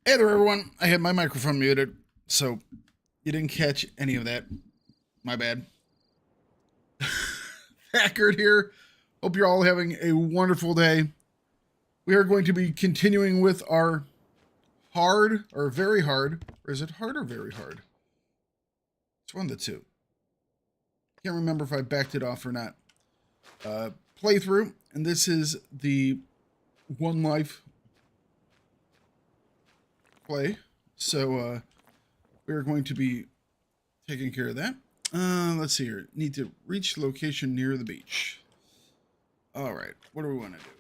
Hey there, everyone. I had my microphone muted, so you didn't catch any of that. My bad. Thakard here. Hope you're all having a wonderful day. We are going to be continuing with our hard or very hard, or is it hard or very hard? It's one of the two. Can't remember if I backed it off or not. Playthrough, and this is the one life play. So we're going to be taking care of that. Let's see here. Need to reach location near the beach. All right. What do we want to do?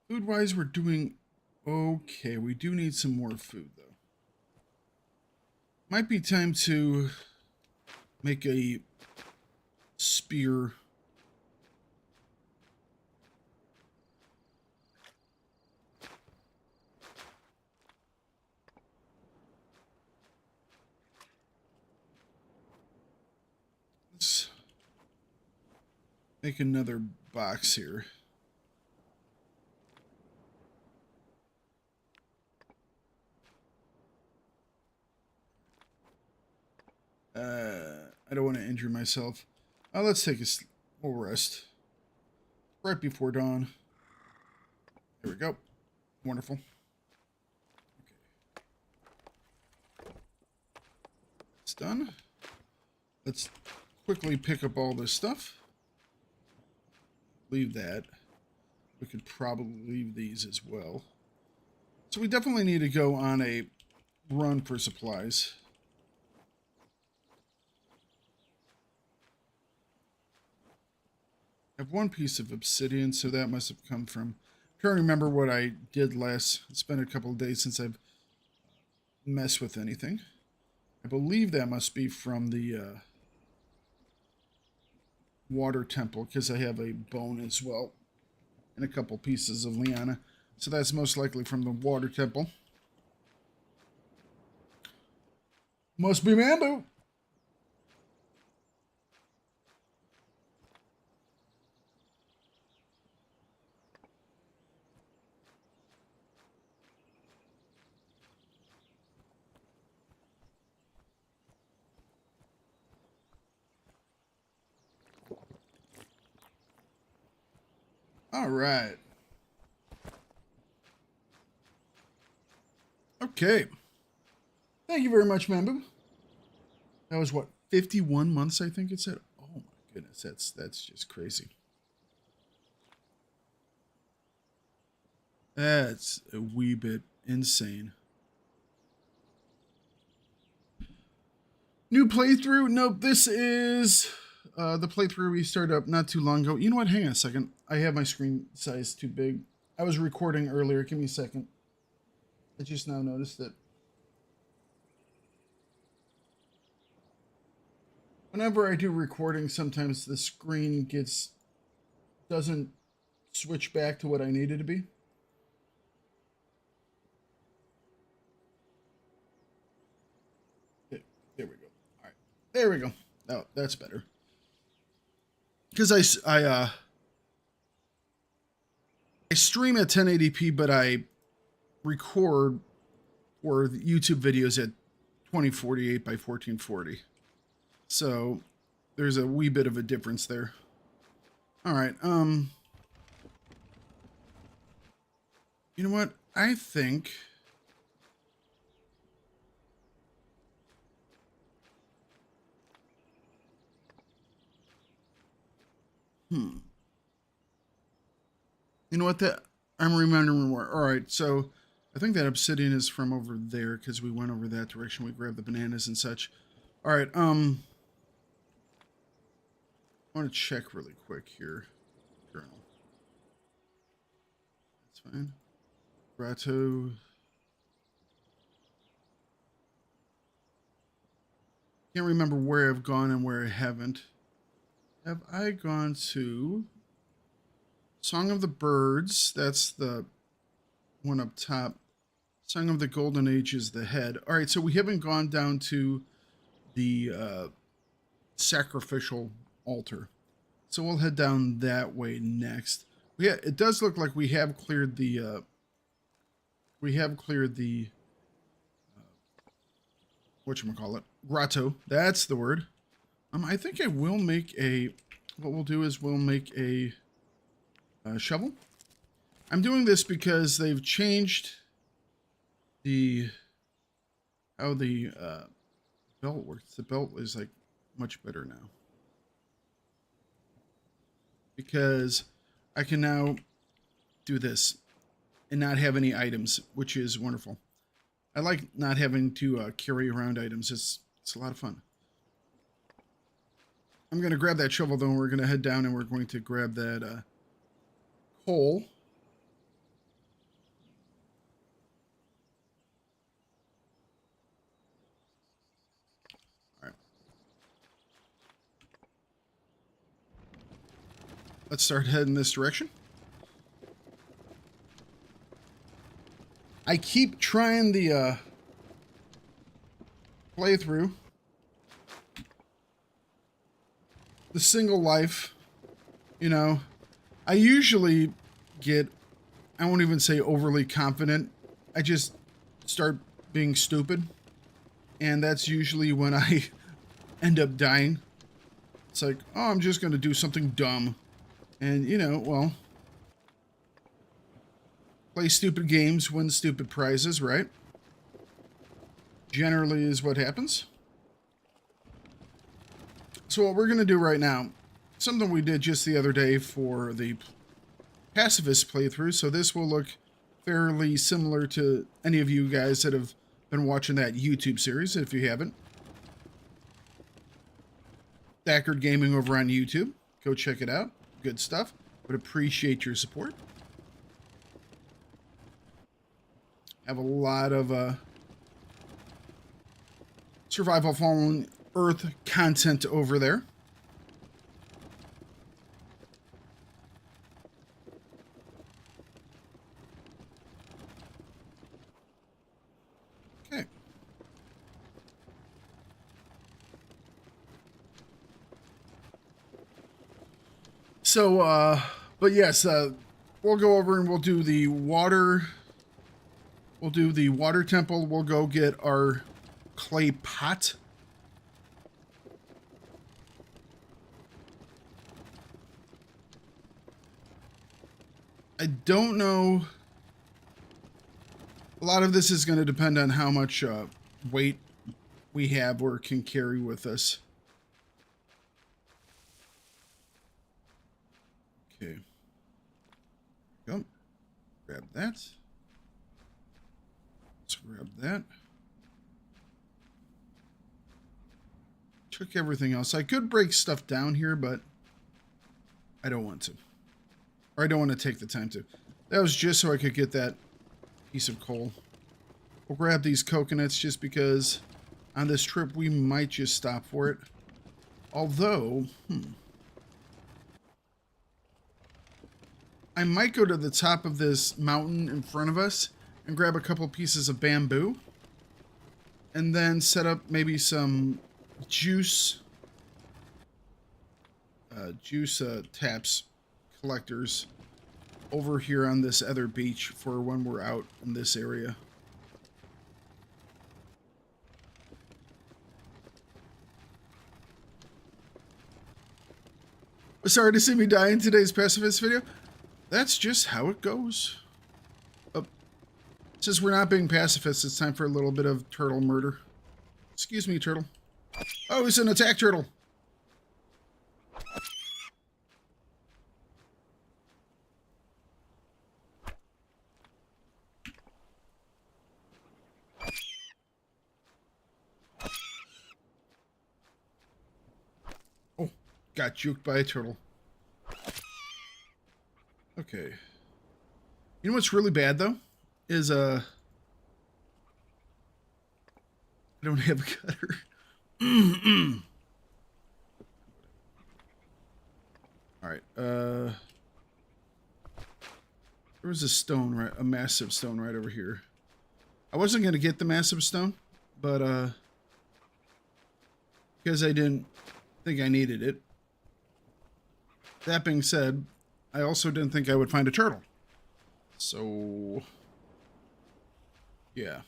Food-wise, we're doing okay. We do need some more food, though. Might be time to make a spear. Let's make another box here. I don't want to injure myself. Let's take a little rest. Right before dawn. There we go. Wonderful. Okay. It's done. Let's quickly pick up all this stuff. Leave that. We could probably leave these as well. So we definitely need to go on a run for supplies. I have one piece of obsidian, so that must have come from... I can't remember what I did last. It's been a couple of days since I've messed with anything. I believe that must be from the water temple, because I have a bone as well. And a couple pieces of liana. So that's most likely from the water temple. Must be Mambu. All right. Okay. Thank you very much, Mambu. That was what, 51 months, I think it said. Oh my goodness, that's just crazy. That's a wee bit insane. New playthrough? Nope, this is the playthrough we started up not too long ago. You know what? Hang on a second. I have my screen size too big. I was recording earlier. Give me a second. I just now noticed that. Whenever I do recording, sometimes the screen doesn't switch back to what I need it to be. There we go. All right, there we go. Oh, that's better. Because I stream at 1080p, but I record for the YouTube videos at 2048 by 1440. So there's a wee bit of a difference there. All right. You know what? I think you know what, that I'm remembering more. All right, so I think that obsidian is from over there because we went over that direction. We grabbed the bananas and such. All right, I want to check really quick here. Journal. That's fine. Grotto. Can't remember where I've gone and where I haven't. Have I gone to Song of the Birds? That's the one up top. Song of the Golden Age is the head. All right, so we haven't gone down to the sacrificial altar. So we'll head down that way next. Yeah, it does look like we have cleared the whatchamacallit, grotto. That's the word. I think I will make a, what we'll do is we'll make a shovel. I'm doing this because they've changed how the belt works. The belt is like much better now. Because I can now do this and not have any items, which is wonderful. I like not having to carry around items. It's a lot of fun. I'm going to grab that shovel, though, and we're going to head down and we're going to grab that coal. All right. Let's start heading this direction. I keep trying the playthrough. The single life, you know, I usually get, I won't even say overly confident. I just start being stupid. And that's usually when I end up dying. It's like, oh, I'm just going to do something dumb. And, you know, well, play stupid games, win stupid prizes, right? Generally is what happens. So what we're going to do right now, something we did just the other day for the pacifist playthrough, so this will look fairly similar to any of you guys that have been watching that YouTube series, if you haven't. Thakard Gaming over on YouTube. Go check it out. Good stuff. Would appreciate your support. Have a lot of Survival Fallen Earth content over there. Okay. So, but yes, we'll go over and we'll do the water. We'll do the water temple. We'll go get our clay pot. I don't know. A lot of this is going to depend on how much weight we have or can carry with us. Okay. Go. Grab that. Let's grab that. Took everything else. I could break stuff down here, but I don't want to. Or I don't want to take the time to. That was just so I could get that piece of coal. We'll grab these coconuts just because on this trip we might just stop for it. Although, I might go to the top of this mountain in front of us and grab a couple pieces of bamboo. And then set up maybe some juice taps collectors over here on this other beach for when we're out in this area. Sorry to see me die in today's pacifist video. That's just how it goes. Oh, since we're not being pacifists, it's time for a little bit of turtle murder. Excuse me, turtle. Oh, it's an attack turtle. Oh, got juked by a turtle. Okay. You know what's really bad, though? Is, I don't have a cutter. Alright, there was a stone, right? A massive stone right over here. I wasn't going to get the massive stone, but, because I didn't think I needed it. That being said, I also didn't think I would find a turtle. So, yeah.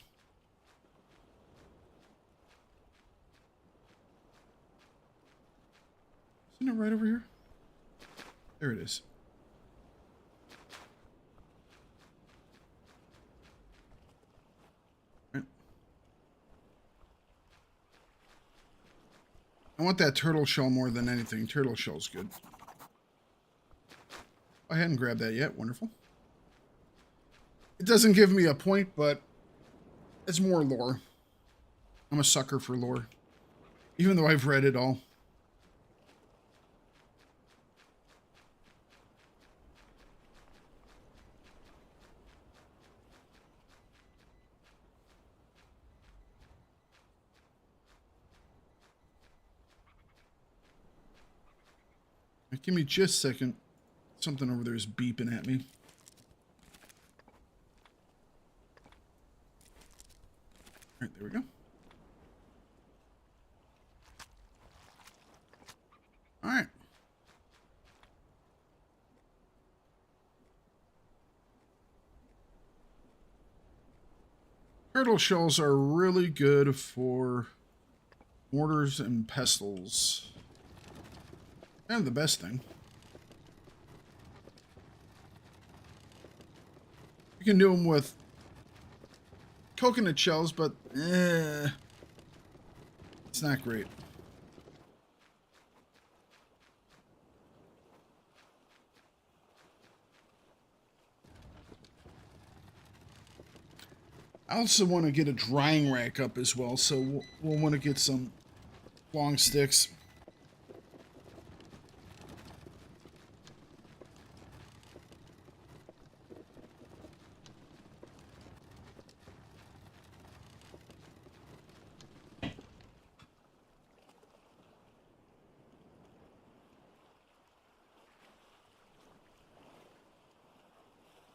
Isn't it right over here? There it is. Right. I want that turtle shell more than anything. Turtle shell's good. I hadn't grabbed that yet. Wonderful. It doesn't give me a point, but it's more lore. I'm a sucker for lore. Even though I've read it all. Give me just a second. Something over there is beeping at me. All right, there we go. All right. Turtle shells are really good for mortars and pestles. Kind of the best thing. You can do them with coconut shells, but it's not great. I also want to get a drying rack up as well, so we'll want to get some long sticks.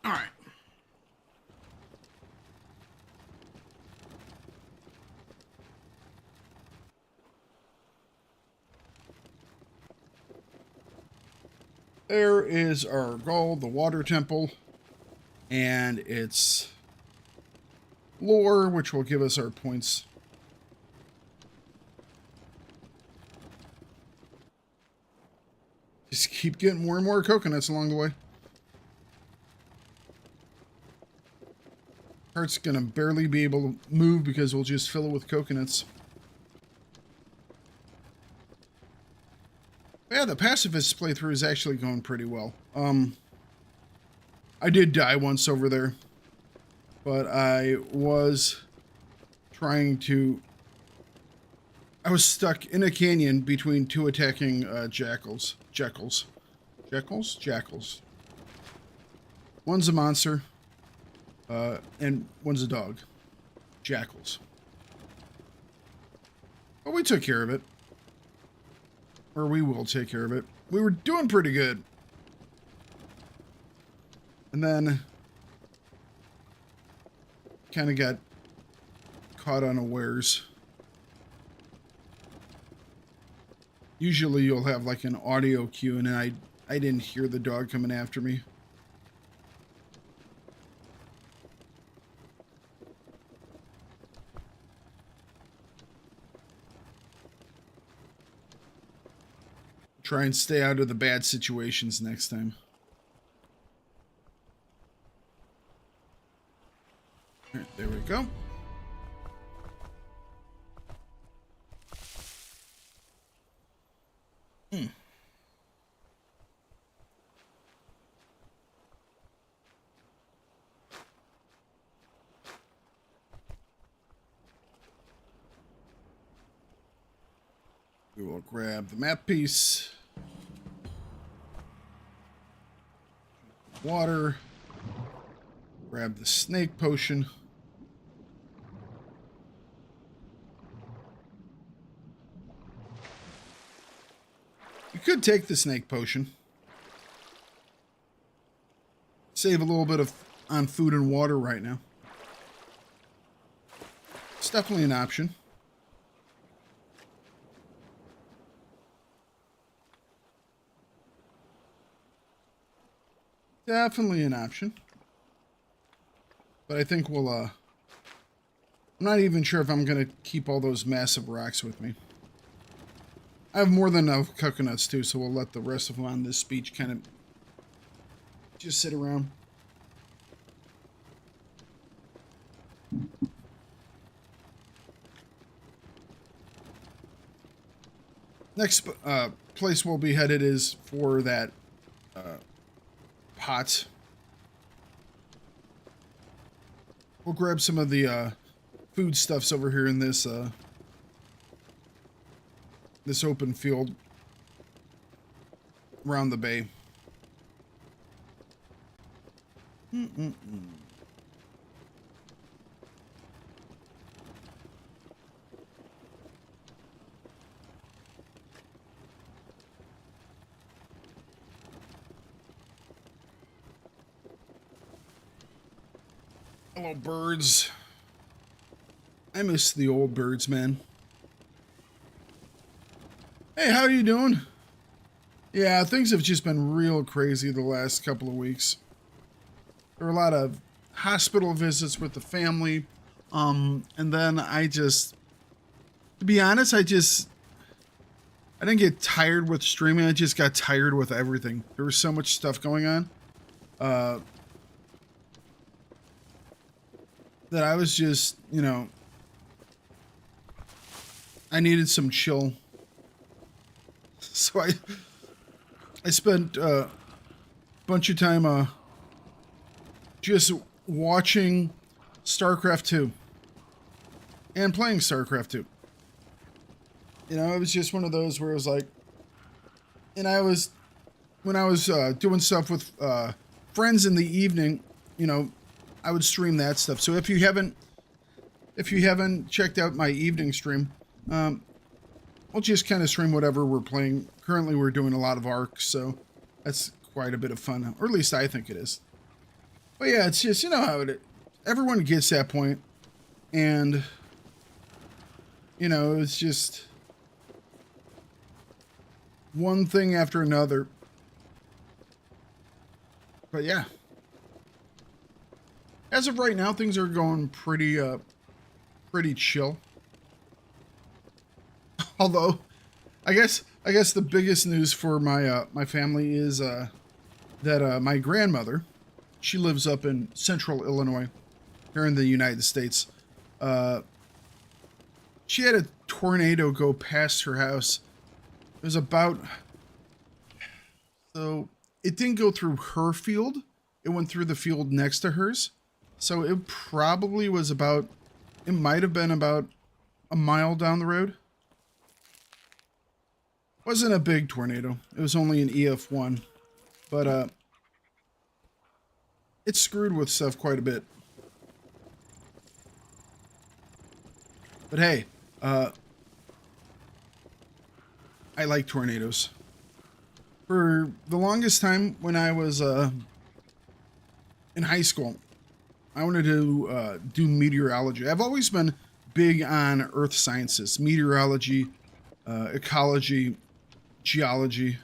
All right. There is our goal, the water temple, and its lore, which will give us our points. Just keep getting more and more coconuts along the way. Heart's gonna barely be able to move because we'll just fill it with coconuts. Yeah, the pacifist playthrough is actually going pretty well. I did die once over there, but I was stuck in a canyon between two attacking jackals. One's a monster, and one's a dog. Jackals. But we took care of it. Or we will take care of it. We were doing pretty good. And then kind of got caught unawares. Usually you'll have like an audio cue, and I didn't hear the dog coming after me. Try and stay out of the bad situations next time. All right, there we go. We will grab the map piece. Water. Grab the snake potion. You could take the snake potion. Save a little bit on food and water right now. It's definitely an option. Definitely an option. But I think we'll, I'm not even sure if I'm going to keep all those massive rocks with me. I have more than enough coconuts too, so we'll let the rest of them on this beach kind of just sit around. Next place we'll be headed is for that pot. We'll grab some of the foodstuffs over here in this this open field around the bay. Hello, birds. I miss the old birds, man. Hey, how are you doing? Yeah, things have just been real crazy the last couple of weeks. There were a lot of hospital visits with the family. And then to be honest, I didn't get tired with streaming. I just got tired with everything. There was so much stuff going on. That I was just, you know, I needed some chill. So I spent a bunch of time just watching StarCraft 2 and playing StarCraft 2. You know, it was just one of those where it was like, and when I was doing stuff with friends in the evening, you know, I would stream that stuff. So if you haven't checked out my evening stream, I'll just kind of stream whatever we're playing. Currently, we're doing a lot of Ark, so that's quite a bit of fun, or at least I think it is. But yeah, it's just, you know how everyone gets that point, and you know, it's just one thing after another. But yeah, as of right now, things are going pretty chill. Although, I guess the biggest news for my family is that my grandmother, she lives up in central Illinois, here in the United States. She had a tornado go past her house. It was so it didn't go through her field. It went through the field next to hers. So it probably was it might have been about a mile down the road. Wasn't a big tornado. It was only an EF1, but it screwed with stuff quite a bit. But hey, I like tornadoes. For the longest time when I was in high school, I wanted to do meteorology. I've always been big on earth sciences, meteorology, ecology, geology.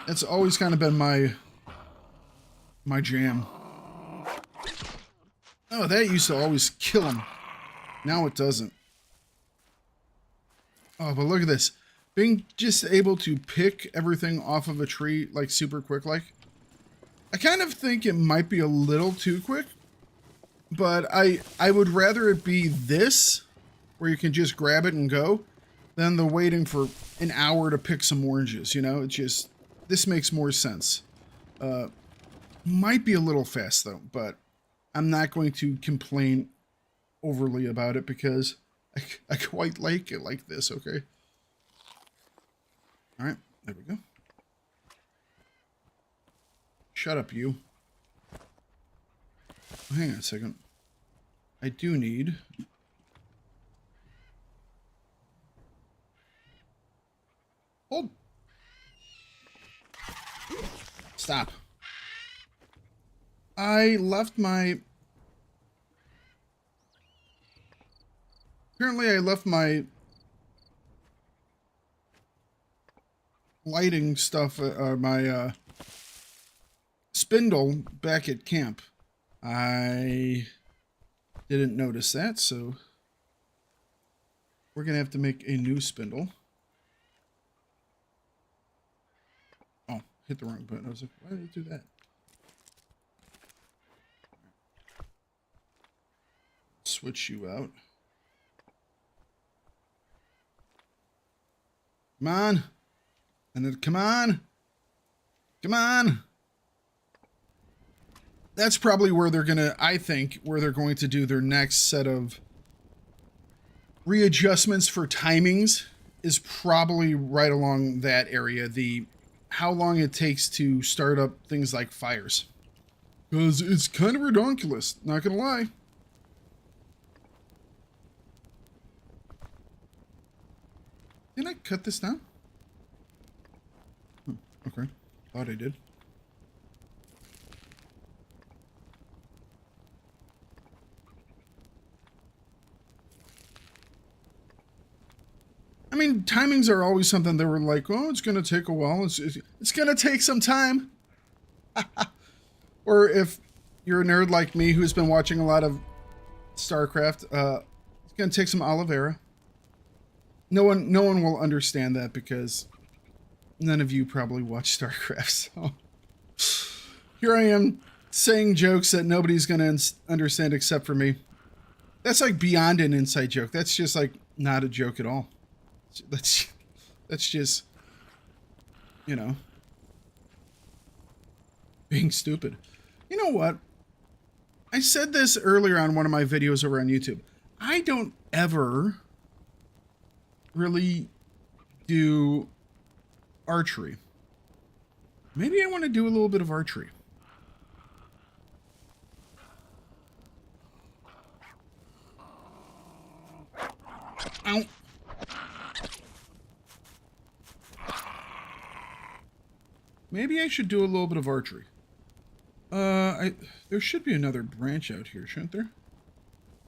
That's always kind of been my jam. Oh, that used to always kill him. Now it doesn't. Oh, but look at this. Being just able to pick everything off of a tree, like, super quick, like. I kind of think it might be a little too quick. But I would rather it be this, where you can just grab it and go, than the waiting for an hour to pick some oranges, you know? It just, this makes more sense. Might be a little fast, though, but I'm not going to complain overly about it because I quite like it like this, okay? All right, there we go. Shut up, you. Hang on a second. I do need... Hold. Stop. I left my... Apparently I left my lighting stuff, my spindle back at camp. I didn't notice that, so we're gonna have to make a new spindle. Oh, hit the wrong button. I was like, why did it do that? Switch you out. Come on. And then come on. Come on. That's probably where they're going to, I think, where they're going to do their next set of readjustments for timings is probably right along that area. The how long it takes to start up things like fires. Because it's kind of redonkulous, not going to lie. Didn't I cut this down? Okay. Thought I did. I mean, timings are always something that were like, oh, it's going to take a while. It's going to take some time. Or if you're a nerd like me who's been watching a lot of StarCraft, it's going to take some aloe vera. No one will understand that because none of you probably watch StarCraft. So here I am saying jokes that nobody's going to understand except for me. That's like beyond an inside joke. That's just like not a joke at all. That's just, you know, being stupid. You know what? I said this earlier on one of my videos over on YouTube. I don't ever really do archery. Maybe I want to do a little bit of archery. Ow. Maybe I should do a little bit of archery. There should be another branch out here, shouldn't there?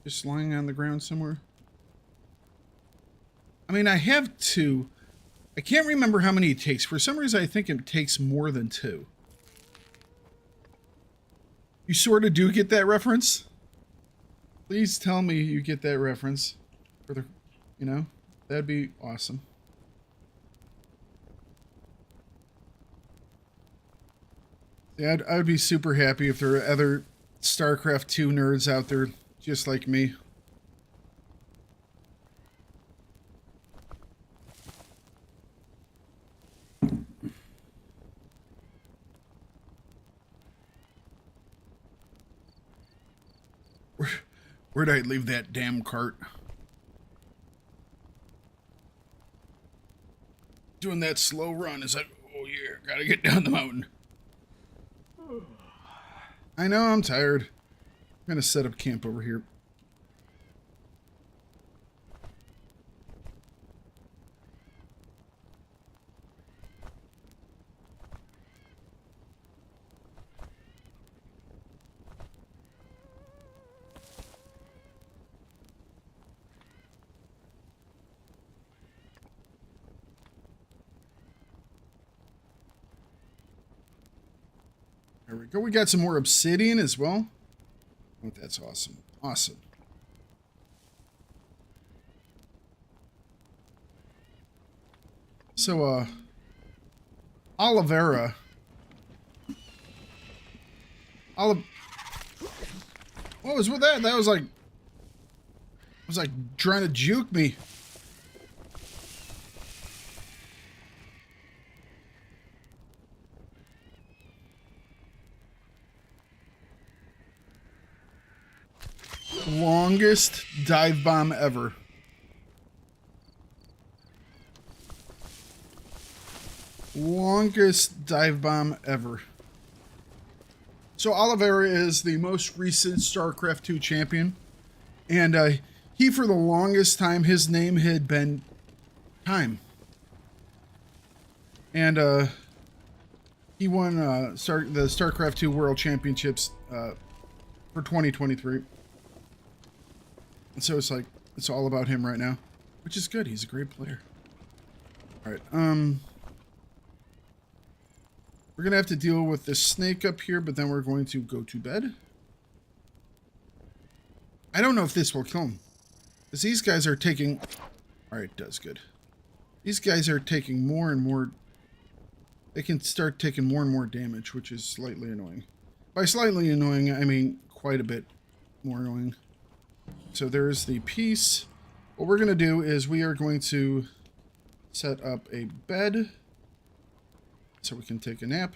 Just lying on the ground somewhere. I mean, I have two. I can't remember how many it takes. For some reason, I think it takes more than two. You sort of do get that reference? Please tell me you get that reference. For the, you know, that'd be awesome. Yeah, I'd be super happy if there were other StarCraft 2 nerds out there just like me. Where'd I leave that damn cart? Doing that slow run is like, oh yeah, gotta get down the mountain. I know, I'm tired. I'm gonna set up camp over here. There we go. We got some more obsidian as well. Oh, that's awesome. Awesome. So, aloe vera. What was with that? That was like... It was like trying to juke me. Longest dive bomb ever. Longest dive bomb ever. So aloe vera is the most recent StarCraft 2 champion. And he, for the longest time, his name had been Time. And he won the StarCraft 2 World Championships for 2023. And so it's like, it's all about him right now, which is good. He's a great player. All right. We're going to have to deal with this snake up here, but then we're going to go to bed. I don't know if this will kill him. Because these guys are taking... Alright, it does good. These guys are taking more and more... They can start taking more and more damage, which is slightly annoying. By slightly annoying, I mean quite a bit more annoying. So there's the piece. What we're going to do is we are going to set up a bed so we can take a nap.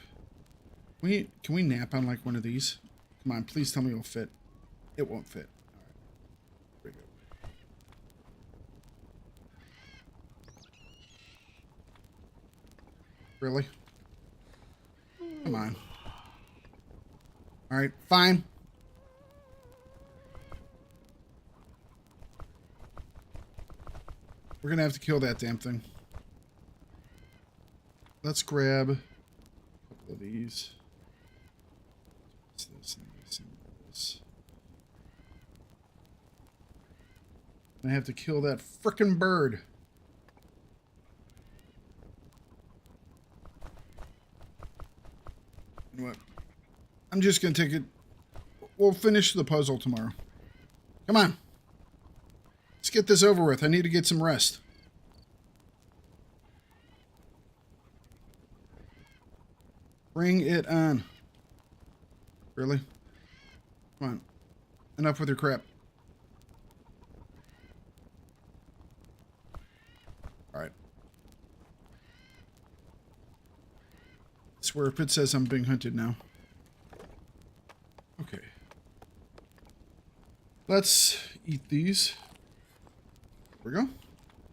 Can we nap on like one of these? Come on, please tell me it'll fit. It won't fit. All right. There we go. Really? Come on. All right, fine. We're going to have to kill that damn thing. Let's grab a couple of these. What's this and this and this. I have to kill that frickin' bird. You know what? I'm just going to take it. We'll finish the puzzle tomorrow. Come on. Let's get this over with. I need to get some rest. Bring it on. Really? Come on. Enough with your crap. Alright. I swear if it says I'm being hunted now. Okay. Let's eat these. There we go.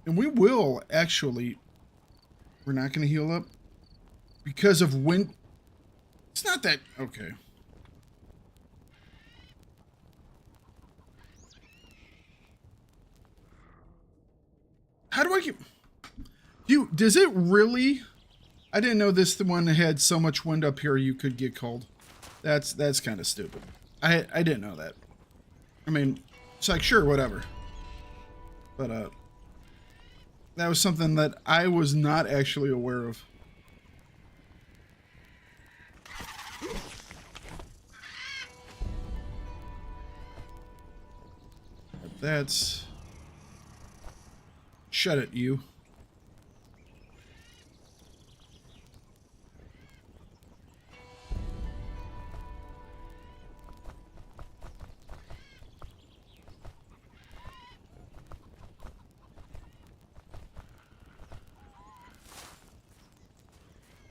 And we will actually... We're not going to heal up. Because of wind... It's not that... Okay. How do I keep... Does it really... I didn't know this the one that had so much wind up here you could get cold. That's kind of stupid. I didn't know that. I mean, it's like, sure, whatever. But, that was something that I was not actually aware of. That's... Shut it, you.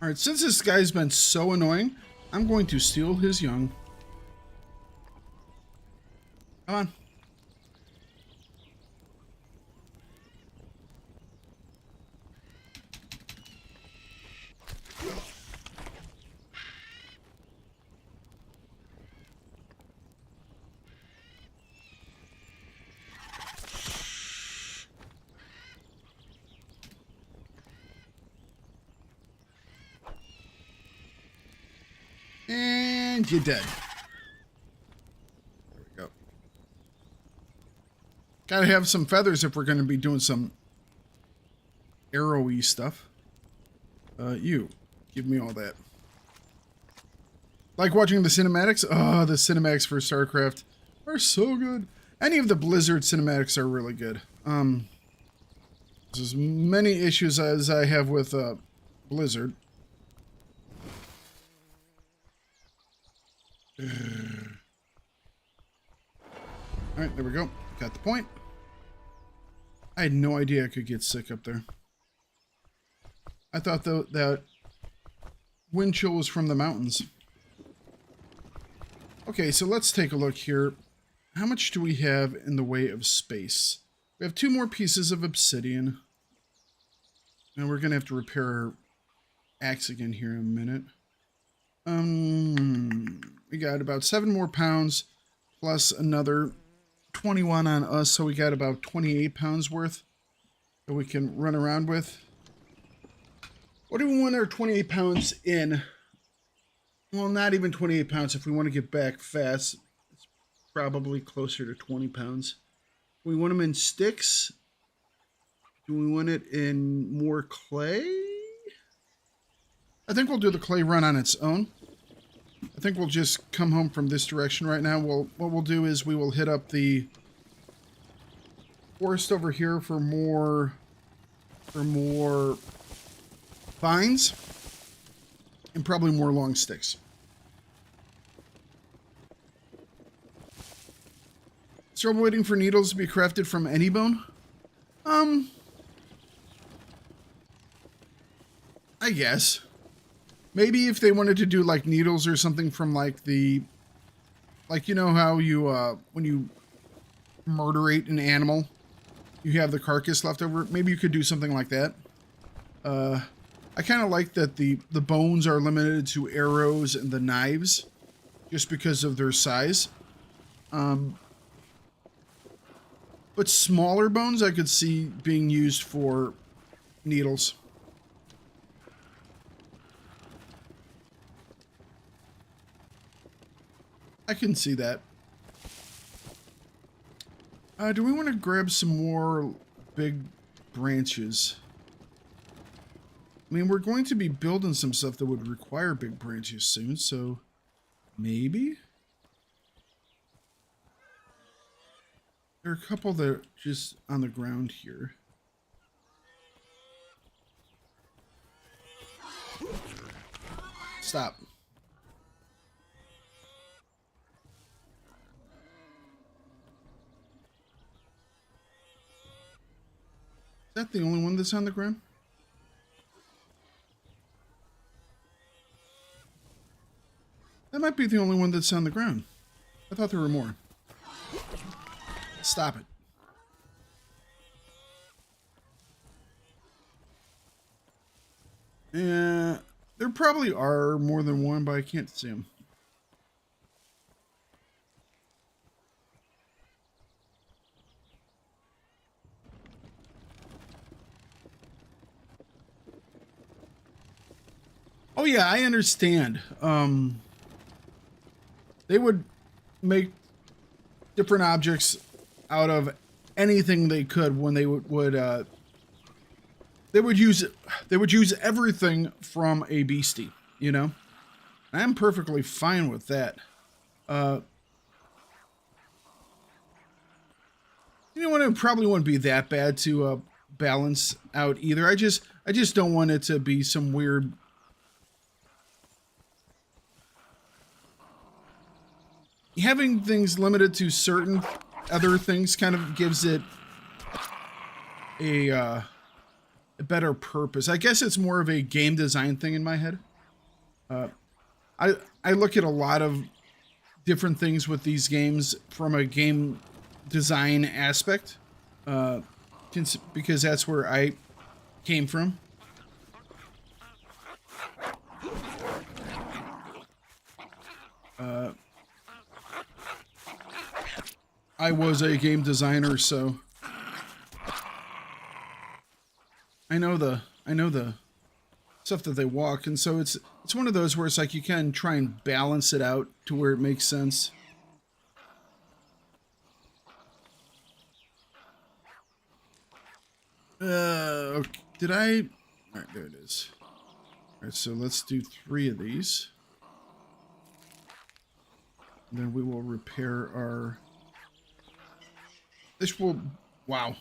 Alright, since this guy's been so annoying, I'm going to steal his young. Come on. And you're dead. There we go. Gotta have some feathers if we're going to be doing some arrowy stuff. You. Give me all that. Like watching the cinematics? Oh, the cinematics for StarCraft are so good. Any of the Blizzard cinematics are really good. There's as many issues as I have with Blizzard. Alright, there we go. Got the point. I had no idea I could get sick up there. I thought though that wind chill was from the mountains. Okay, so let's take a look here. How much do we have in the way of space? We have 2 more pieces of obsidian. And we're going to have to repair our axe again here in a minute. We got about 7 more pounds plus another 21 on us, so we got about 28 pounds worth that we can run around with. What do we want our 28 pounds in? Well, not even 28 pounds. If we want to get back fast, it's probably closer to 20 pounds. We want them in sticks. Do we want it in more clay? I think we'll do the clay run on its own. I think we'll just come home from this direction right now. What we'll do is we will hit up the forest over here for more vines and probably more long sticks. Still waiting for needles to be crafted from any bone? I guess. Maybe if they wanted to do like needles or something from like the, like, you know how you, when you murderate an animal, you have the carcass left over. Maybe you could do something like that. I kind of like that the bones are limited to arrows and the knives just because of their size. But smaller bones I could see being used for needles. I can see that. Do we want to grab some more big branches? I mean, we're going to be building some stuff that would require big branches soon, so maybe? There are a couple that are just on the ground here. Stop. Is that the only one that's on the ground? That might be the only one that's on the ground. I thought there were more. Stop it. Yeah, there probably are more than one, but I can't see them. Oh yeah, I understand. They would make different objects out of anything they could when they would use everything from a beastie, you know? I'm perfectly fine with that. You know what? It probably wouldn't be that bad to balance out either. I just don't want it to be some weird. Having things limited to certain other things kind of gives it a better purpose. I guess it's more of a game design thing in my head. I look at a lot of different things with these games from a game design aspect, because that's where I came from. I was a game designer, so I know the stuff that they walk, and so it's one of those where it's like you can try and balance it out to where it makes sense. Okay. Did I? All right, there it is. All right, so let's do 3 of these. And then we will repair our. This will, wow,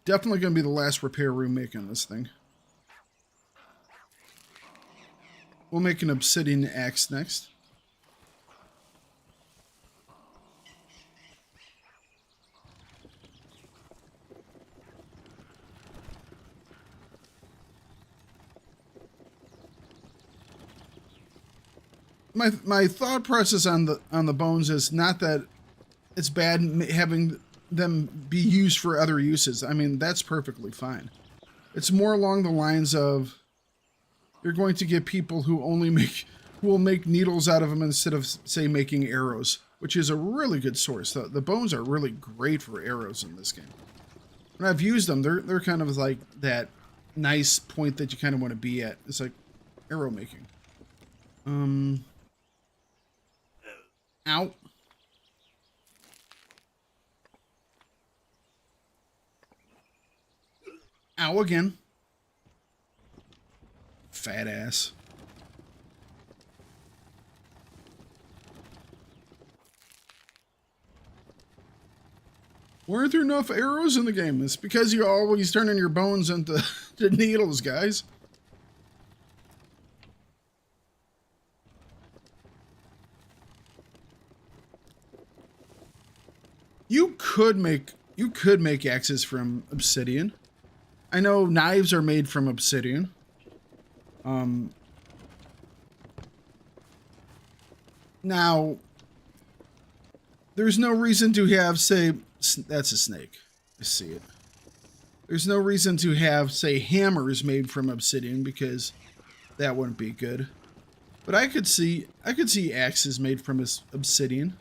definitely going to be the last repair room making this thing. We'll make an obsidian axe next. My thought process on the bones is not that it's bad having them be used for other uses. I mean, that's perfectly fine. It's more along the lines of you're going to get people who will make needles out of them instead of, say, making arrows, which is a really good source. The bones are really great for arrows in this game. When I've used them, they're kind of like that nice point that you kind of want to be at. It's like arrow making. Ow. Ow again. Fat ass. Why aren't there enough arrows in the game? It's because you're always turning your bones into to needles, guys. You could make axes from obsidian. I know knives are made from obsidian. Now, there's no reason to have, say, that's a snake. I see it. There's no reason to have, say, hammers made from obsidian because that wouldn't be good. But I could see axes made from obsidian.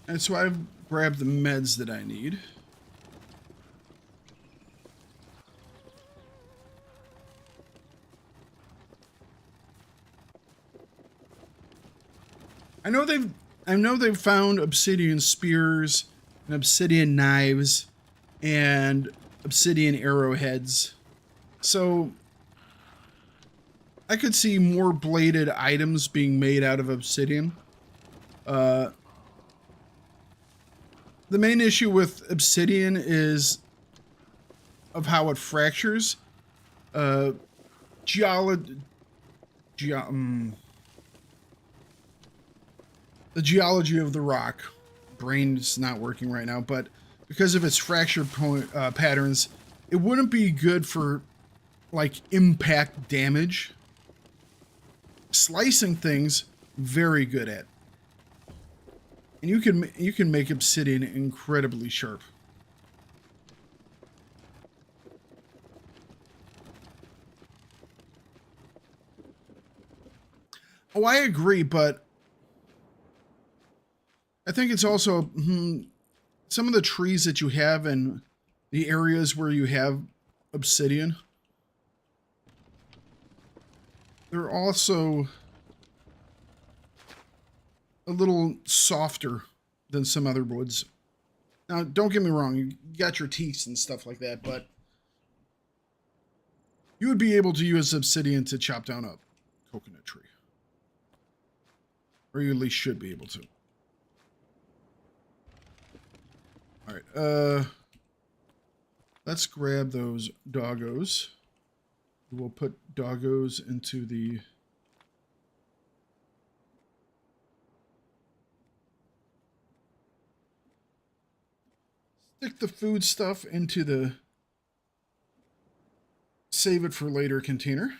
And so I've grabbed the meds that I need. I know they've found obsidian spears and obsidian knives and obsidian arrowheads. So I could see more bladed items being made out of obsidian. The main issue with obsidian is of how it fractures. The geology of the rock. Brain's not working right now, but because of its fracture patterns, it wouldn't be good for like impact damage. Slicing things, very good at. And you can make obsidian incredibly sharp. Oh, I agree, but I think it's also some of the trees that you have in the areas where you have obsidian, they're also a little softer than some other woods. Now, don't get me wrong, you got your teeth and stuff like that, but you would be able to use obsidian to chop down a coconut tree. Or you at least should be able to. Alright, let's grab those doggos. We'll put doggos into the... Stick the food stuff into the save it for later container.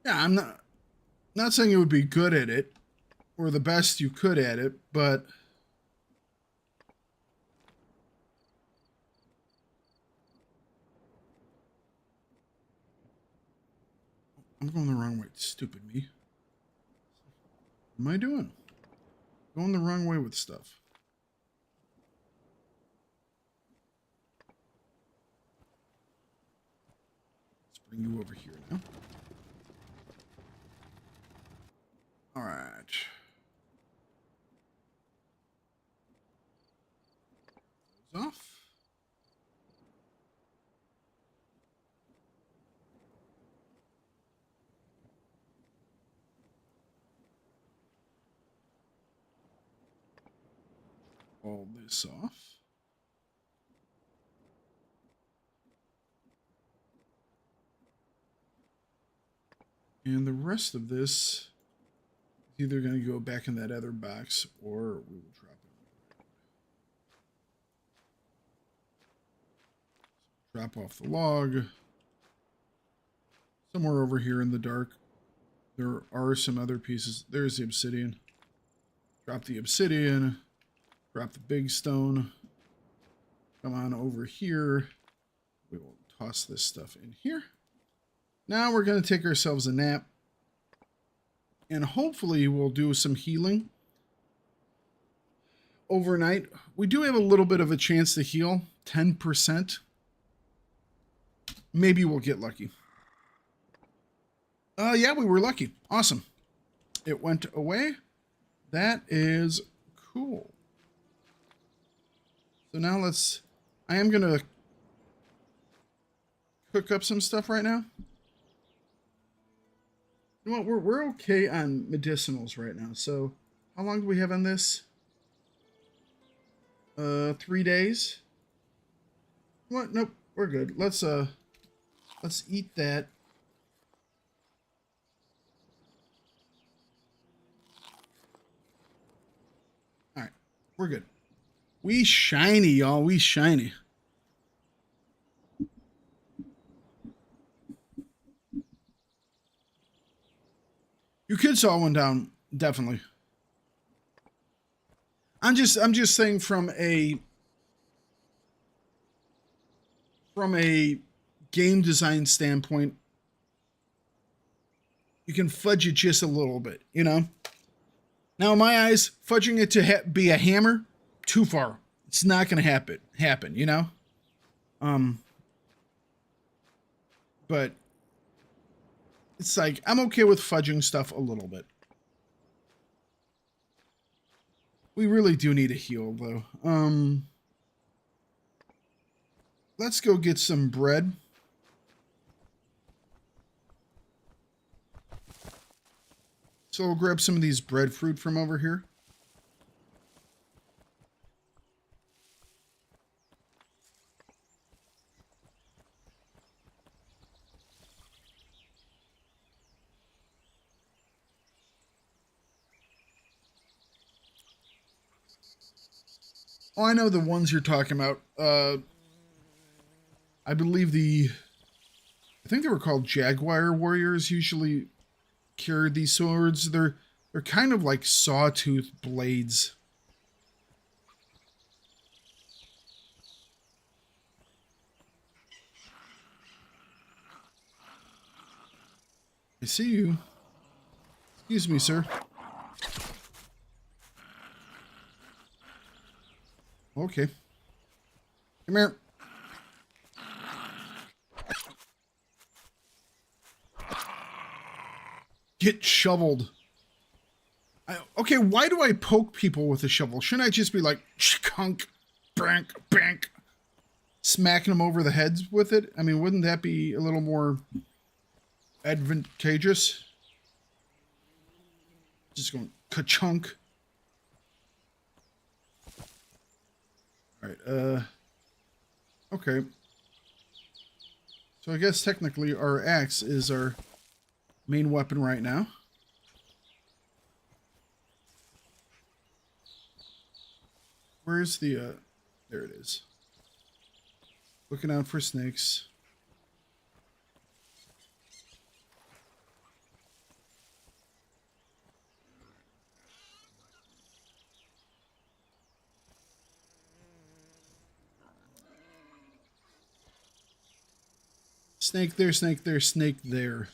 Yeah, I'm not saying it would be good at it or the best you could at it, but I'm going the wrong way. Stupid me. What am I doing? Going the wrong way with stuff. Let's bring you over here now. All right. Those off. All this off. And the rest of this is either going to go back in that other box or we will drop it. Drop off the log. Somewhere over here in the dark, there are some other pieces. There's the obsidian. Drop the obsidian. Drop the big stone. Come on over here. We will toss this stuff in here. Now we're going to take ourselves a nap. And hopefully we'll do some healing overnight. We do have a little bit of a chance to heal, 10%. Maybe we'll get lucky. Yeah, we were lucky. Awesome. It went away. That is cool. So now I am going to cook up some stuff right now. You know what? We're okay on medicinals right now. So how long do we have on this? 3 days. What? Nope. We're good. Let's eat that. All right. We're good. We shiny, y'all. We shiny. You could saw one down, definitely. I'm just saying from a game design standpoint, you can fudge it just a little bit, you know? Now, in my eyes, fudging it to be a hammer, too far. It's not going to happen, you know? But it's like, I'm okay with fudging stuff a little bit. We really do need a heal, though. Let's go get some bread. So we'll grab some of these breadfruit from over here. Oh, I know the ones you're talking about. I believe I think they were called Jaguar warriors usually carried these swords. They're kind of like sawtooth blades. I see you. Excuse me, sir. Okay. Come here. Get shoveled. Okay, why do I poke people with a shovel? Shouldn't I just be like, chunk, bank, bank, smacking them over the heads with it? I mean, wouldn't that be a little more advantageous? Just going ka-chunk. Alright, okay. So I guess technically our axe is our main weapon right now. Where's the, there it is. Looking out for snakes. Snake there, snake there, snake there.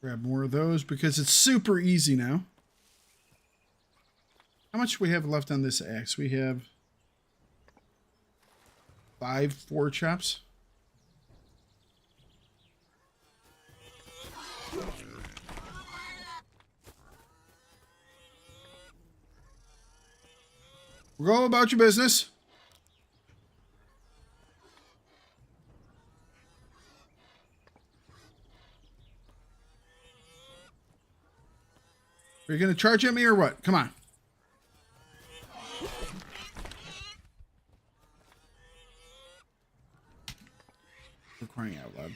Grab more of those because it's super easy now. How much do we have left on this axe? We have 4 chops. Go about your business. Are you going to charge at me or what? Come on. We're crying out loud.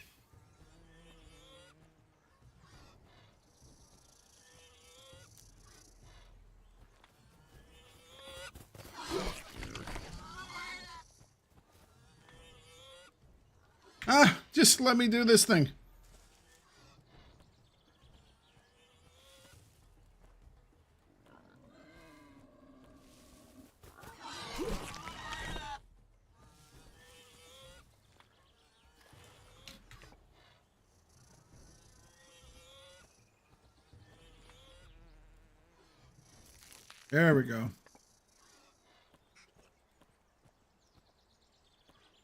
Ah! Just let me do this thing. There we go.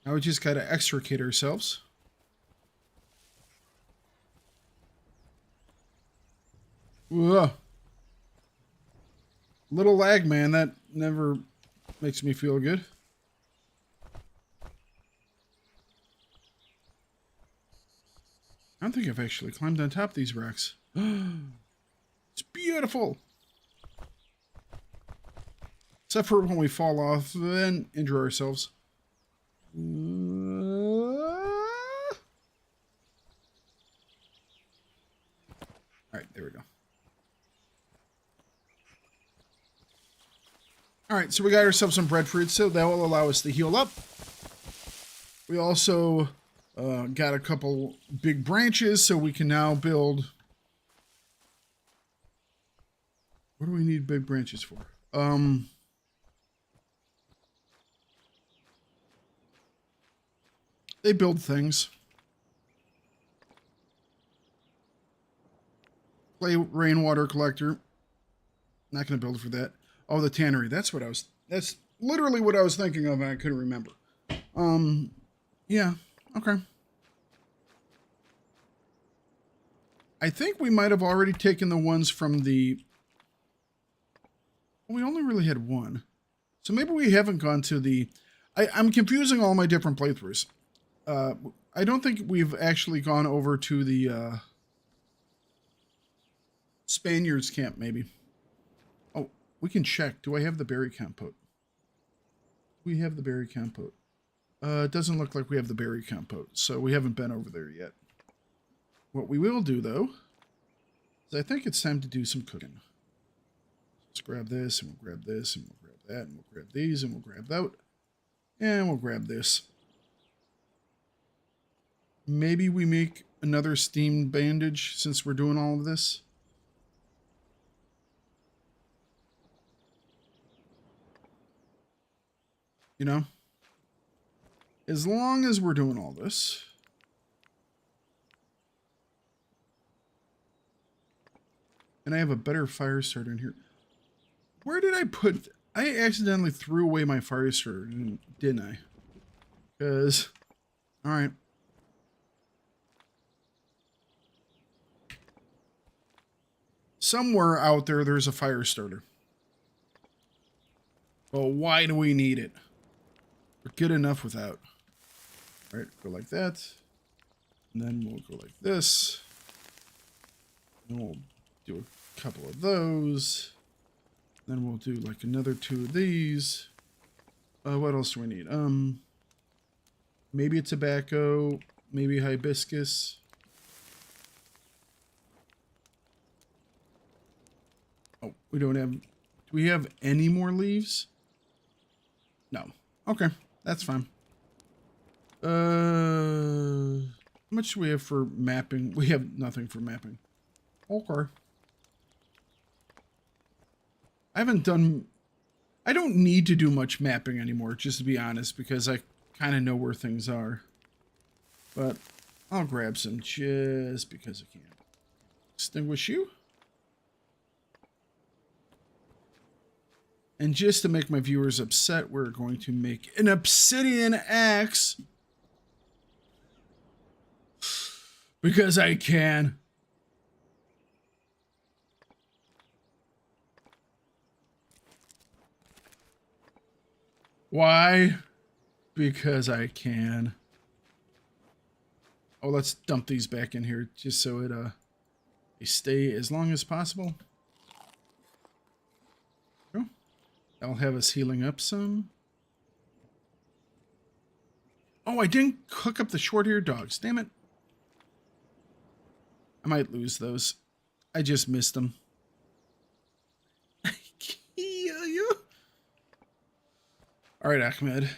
Now we just gotta extricate ourselves. Ugh. Little lag, man. That never makes me feel good. I don't think I've actually climbed on top of these rocks. It's beautiful. Except for when we fall off, then injure ourselves. Alright, there we go. Alright, so we got ourselves some breadfruit, so that will allow us to heal up. We also got a couple big branches, so we can now build... What do we need big branches for? They build things. Clay rainwater collector. Not going to build for that. Oh, the tannery. That's literally what I was thinking of and I couldn't remember. Yeah. Okay. I think we might have already taken the ones from the... Well, we only really had one. So maybe we haven't gone to the... I'm confusing all my different playthroughs. I don't think we've actually gone over to the Spaniards camp, maybe. Oh, we can check. Do I have the berry compote? We have the berry compote. It doesn't look like we have the berry compote, so we haven't been over there yet. What we will do, though, is I think it's time to do some cooking. Let's grab this, and we'll grab this, and we'll grab that, and we'll grab these, and we'll grab that, and we'll grab this. Maybe we make another steam bandage since we're doing all of this. You know? As long as we're doing all this. And I have a better fire starter in here. Where did I put... I accidentally threw away my fire starter, didn't I? Because... Alright. Somewhere out there, there's a fire starter. But why do we need it? We're good enough without. All right, go like that. And then we'll go like this. And we'll do a couple of those. Then we'll do like another 2 of these. What else do we need? Maybe a tobacco, maybe hibiscus. Oh, we don't have... Do we have any more leaves? No. Okay, that's fine. How much do we have for mapping? We have nothing for mapping. Okay. I haven't done... I don't need to do much mapping anymore, just to be honest, because I kind of know where things are. But I'll grab some just because I can. Extinguish you. And just to make my viewers upset, we're going to make an obsidian axe. Because I can. Why? Because I can. Oh, let's dump these back in here just so they stay as long as possible. I'll have us healing up some. Oh, I didn't hook up the short-eared dogs. Damn it. I might lose those. I just missed them. All right, Ahmed.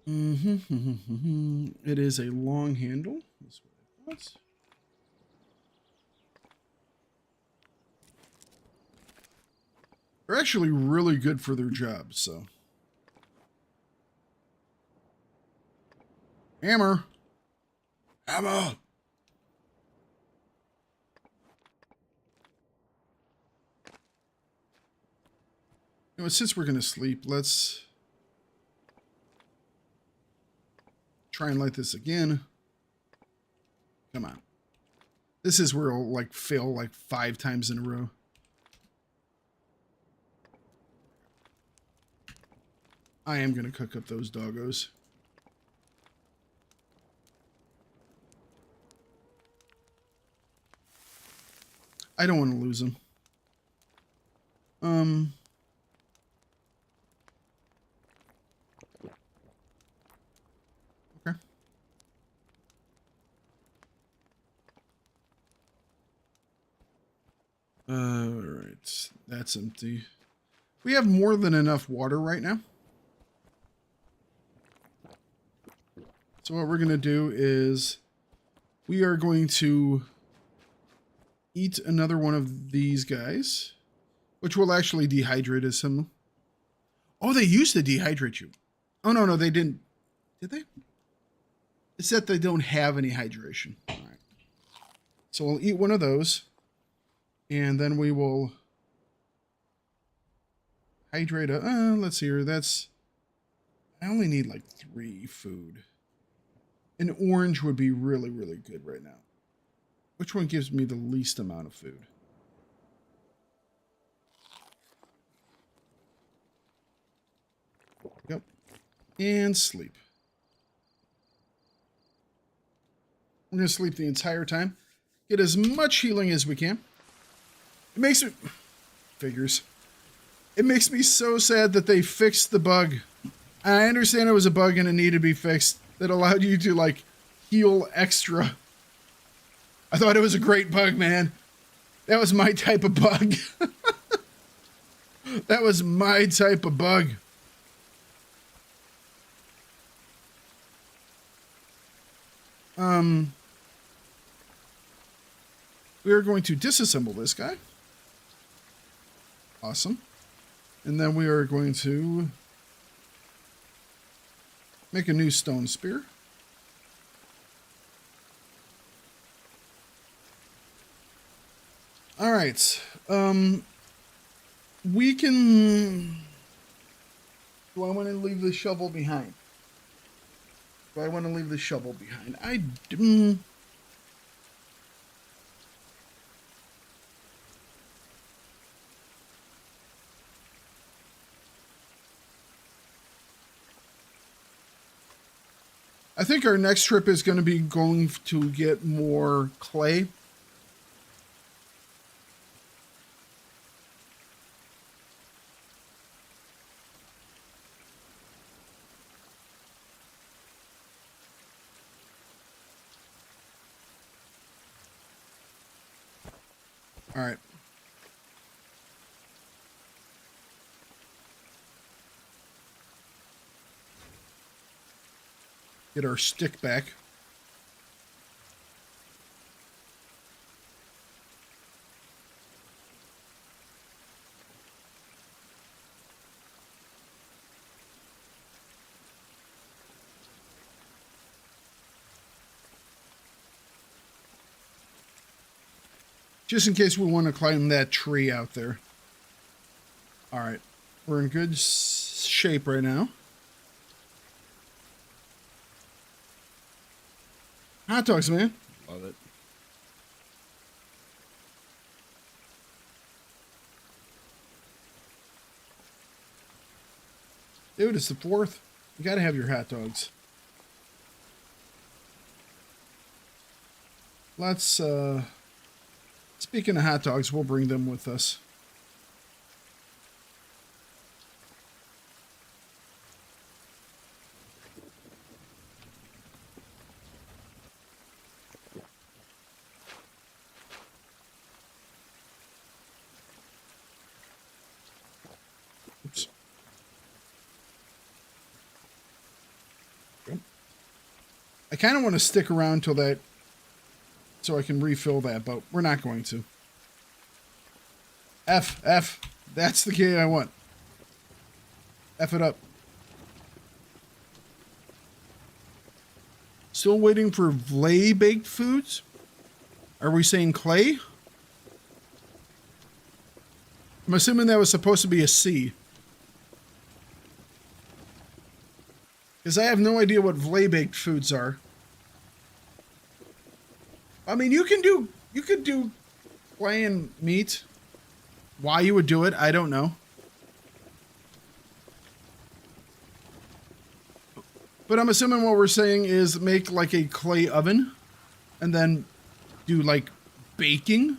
It is a long handle. That's what I thought. They're actually really good for their jobs, so. Hammer. Hammer. You know, since we're going to sleep, let's try and light this again. Come on. This is where I'll like fail like 5 times in a row. I am going to cook up those doggos. I don't want to lose them. Okay. Alright. That's empty. We have more than enough water right now. So what we're going to do is we are going to eat another one of these guys, which will actually dehydrate us some. Oh, they used to dehydrate you. Oh, no, they didn't. Did they? It's that they don't have any hydration. All right. So we'll eat one of those, and then we will hydrate. Let's see here. I only need like 3 food. An orange would be really, really good right now. Which one gives me the least amount of food? Yep. And sleep. We're going to sleep the entire time. Get as much healing as we can. It makes me... Figures. It makes me so sad that they fixed the bug. I understand it was a bug and it needed to be fixed. That allowed you to, like, heal extra. I thought it was a great bug, man. That was my type of bug. That was my type of bug. We are going to disassemble this guy. Awesome. And then we are going to make a new stone spear. All right. We can... Do I want to leave the shovel behind? Do I want to leave the shovel behind? I do. I think our next trip is going to be going to get more clay. All right. Get our stick back. Just in case we want to climb that tree out there. All right. We're in good shape right now. Hot dogs, man. Love it. Dude, it's the 4th. You gotta have your hot dogs. Let's, speaking of hot dogs, we'll bring them with us. Oops. I kind of want to stick around till that, so I can refill that, but we're not going to. F. That's the key I want. F it up. Still waiting for Vlay baked foods? Are we saying clay? I'm assuming that was supposed to be a C. Because I have no idea what Vlay baked foods are. I mean, you could do clay and meat. Why you would do it, I don't know. But I'm assuming what we're saying is make like a clay oven and then do like baking.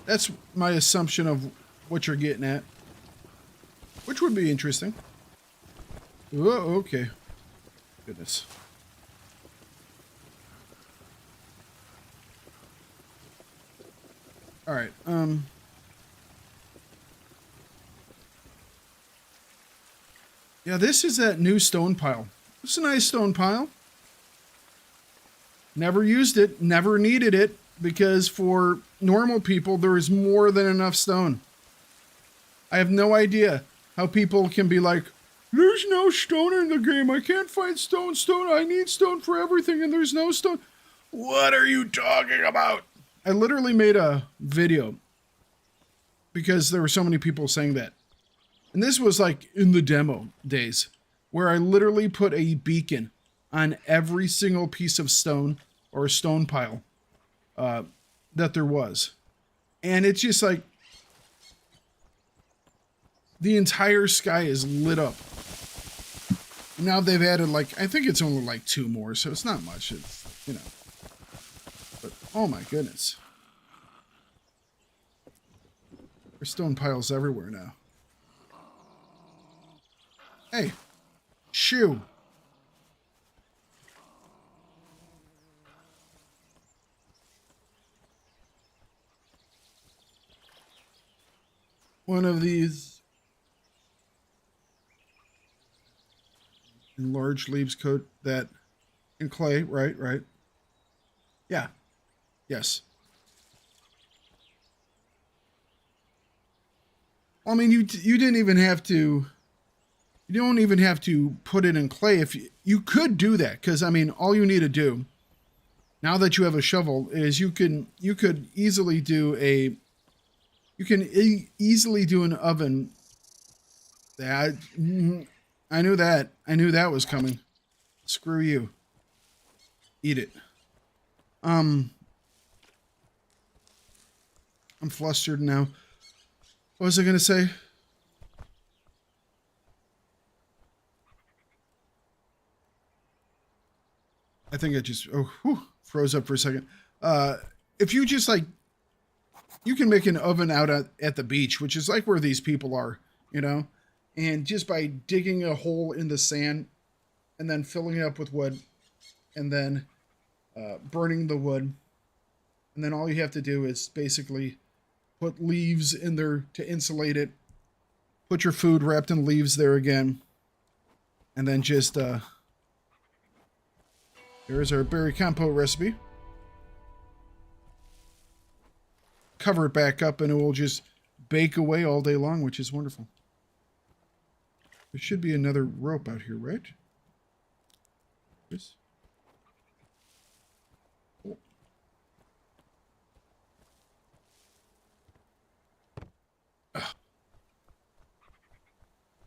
That's my assumption of what you're getting at. Which would be interesting. Oh, okay. Goodness. All right. Yeah, this is that new stone pile. It's a nice stone pile. Never used it, never needed it, because for normal people, there is more than enough stone. I have no idea how people can be like, there's no stone in the game. I can't find stone. I need stone for everything, and there's no stone. What are you talking about? I literally made a video because there were so many people saying that. And this was like in the demo days where I literally put a beacon on every single piece of stone or stone pile that there was. And it's just like the entire sky is lit up. Now they've added like, I think it's only like 2 more, so it's not much. It's, you know. But oh my goodness. There's stone piles everywhere now. Hey, shoo. One of these enlarged leaves coat that in clay, right? Yeah. Yes. I mean, you didn't even have to. You don't even have to put it in clay. If you could do that, because I mean, all you need to do now that you have a shovel is you could easily do easily do an oven. That I knew that was coming. Screw you. Eat it. I'm flustered now. What was I gonna say? I think I just froze up for a second. If you just like, you can make an oven out at the beach, which is like where these people are, you know, and just by digging a hole in the sand and then filling it up with wood and then burning the wood. And then all you have to do is basically put leaves in there to insulate it, put your food wrapped in leaves there again, and then just, here's our berry compote recipe. Cover it back up and it will just bake away all day long, which is wonderful. There should be another rope out here, right? Yes. Oh.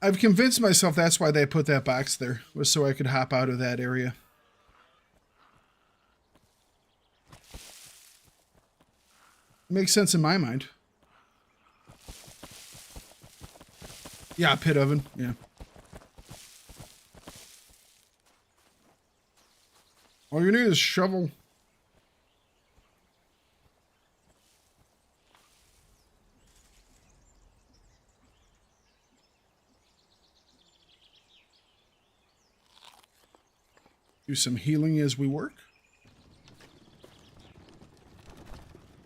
I've convinced myself that's why they put that box there, was so I could hop out of that area. Makes sense in my mind. Yeah, pit oven. Yeah. All you need is a shovel. Do some healing as we work.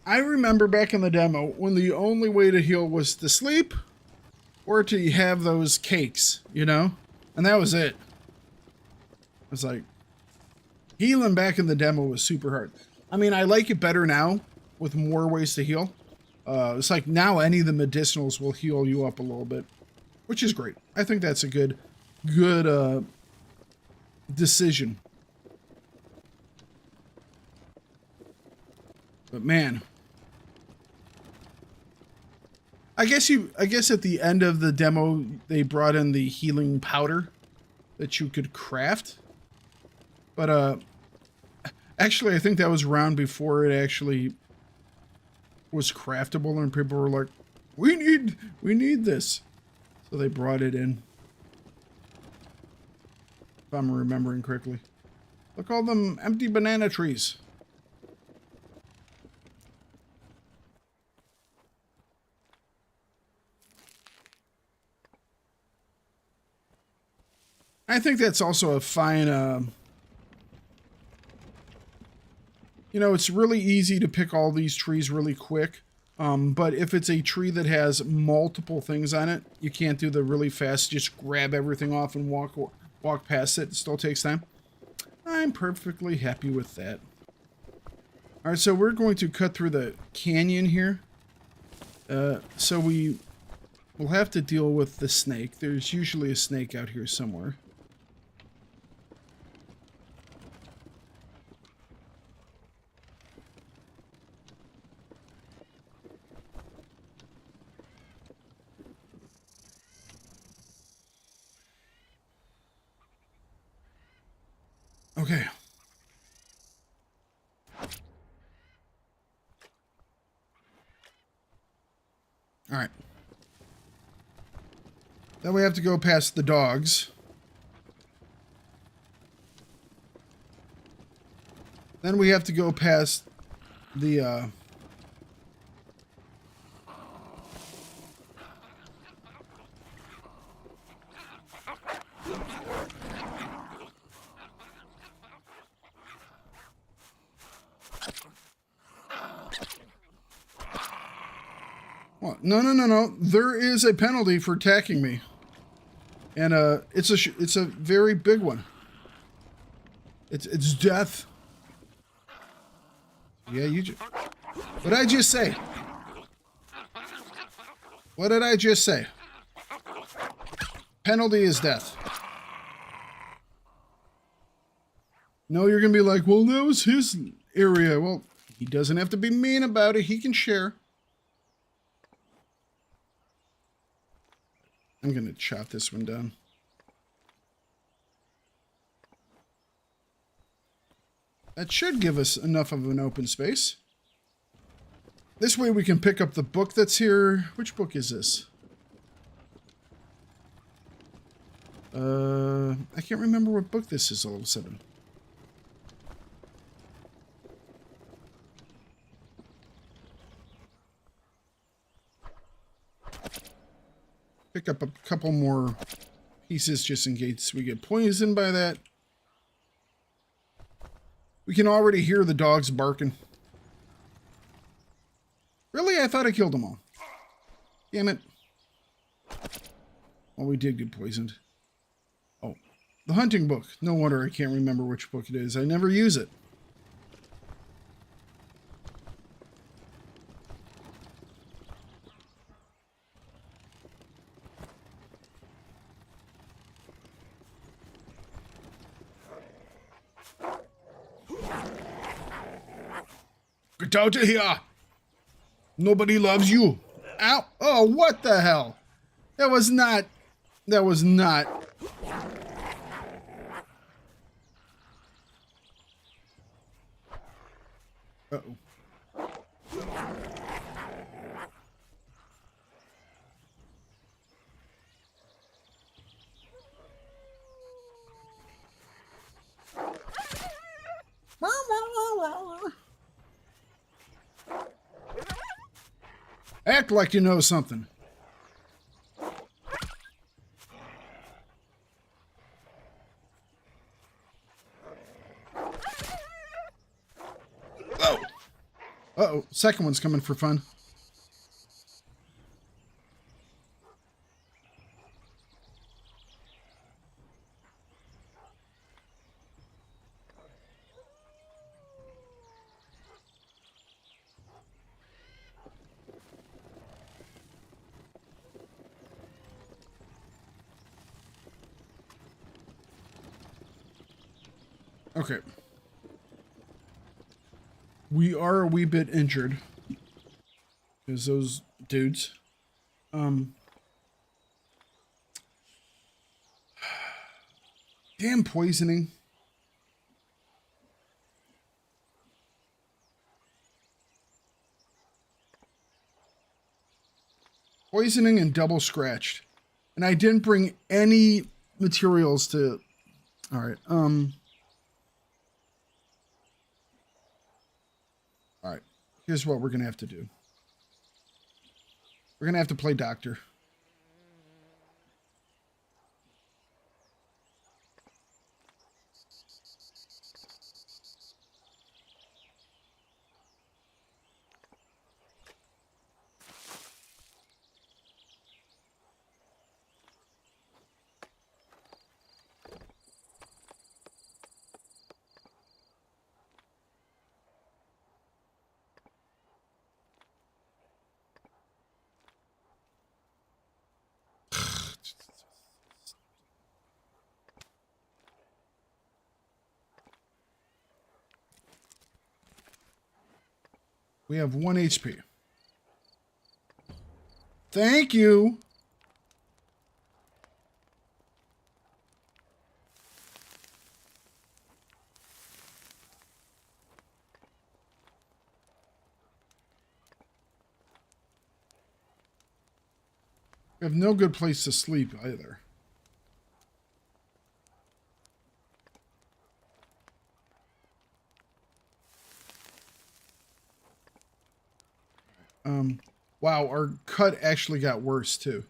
I remember back in the demo when the only way to heal was to sleep or to have those cakes, you know? And that was it. It was like, healing back in the demo was super hard. I mean, I like it better now with more ways to heal. It's like now any of the medicinals will heal you up a little bit, which is great. I think that's a good decision. But man, I guess at the end of the demo they brought in the healing powder that you could craft. But actually I think that was around before it actually was craftable, and people were like, we need this. So they brought it in. If I'm remembering correctly. Look, all them empty banana trees. I think that's also a fine, you know, it's really easy to pick all these trees really quick. But if it's a tree that has multiple things on it, you can't do the really fast, just grab everything off and walk past it. It still takes time. I'm perfectly happy with that. All right, so we're going to cut through the canyon here. So we will have to deal with the snake. There's usually a snake out here somewhere. Okay. All right. Then we have to go past the dogs. Then we have to go past the What? No. There is a penalty for attacking me. And it's a very big one. It's death. Yeah, what did I just say? What did I just say? Penalty is death. No, you're going to be like, well, that was his area. Well, he doesn't have to be mean about it. He can share. I'm going to chop this one down. That should give us enough of an open space. This way we can pick up the book that's here. Which book is this? I can't remember what book this is all of a sudden. Pick up a couple more pieces just in case we get poisoned by that. We can already hear the dogs barking. Really? I thought I killed them all. Damn it. Well, we did get poisoned. Oh, the hunting book. No wonder I can't remember which book it is. I never use it. Get out of here! Nobody loves you. Ow! Oh, what the hell? That was not. Uh-oh. Act like you know something. Oh. Uh-oh. Second one's coming for fun. Okay. We are a wee bit injured. Because those dudes. Damn poisoning. Poisoning and double scratched. And I didn't bring any materials to... All right. All right. Here's what we're going to have to do. We're going to have to play doctor. We have 1 HP. Thank you. We have no good place to sleep either. Wow, our cut actually got worse too.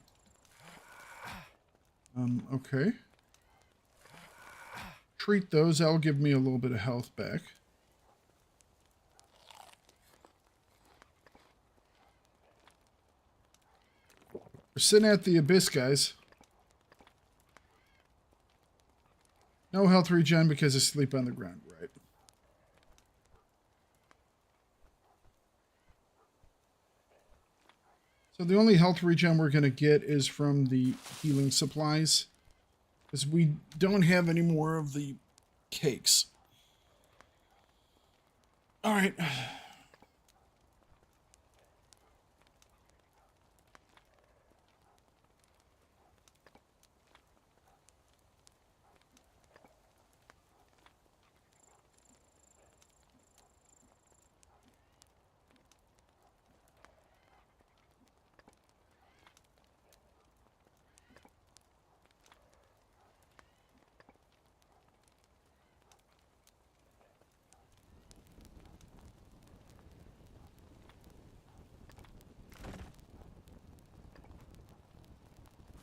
Okay. Treat those, that'll give me a little bit of health back. We're sitting at the abyss, guys. No health regen because I sleep on the ground, right? So the only health regen we're going to get is from the healing supplies. Because we don't have any more of the cakes. Alright.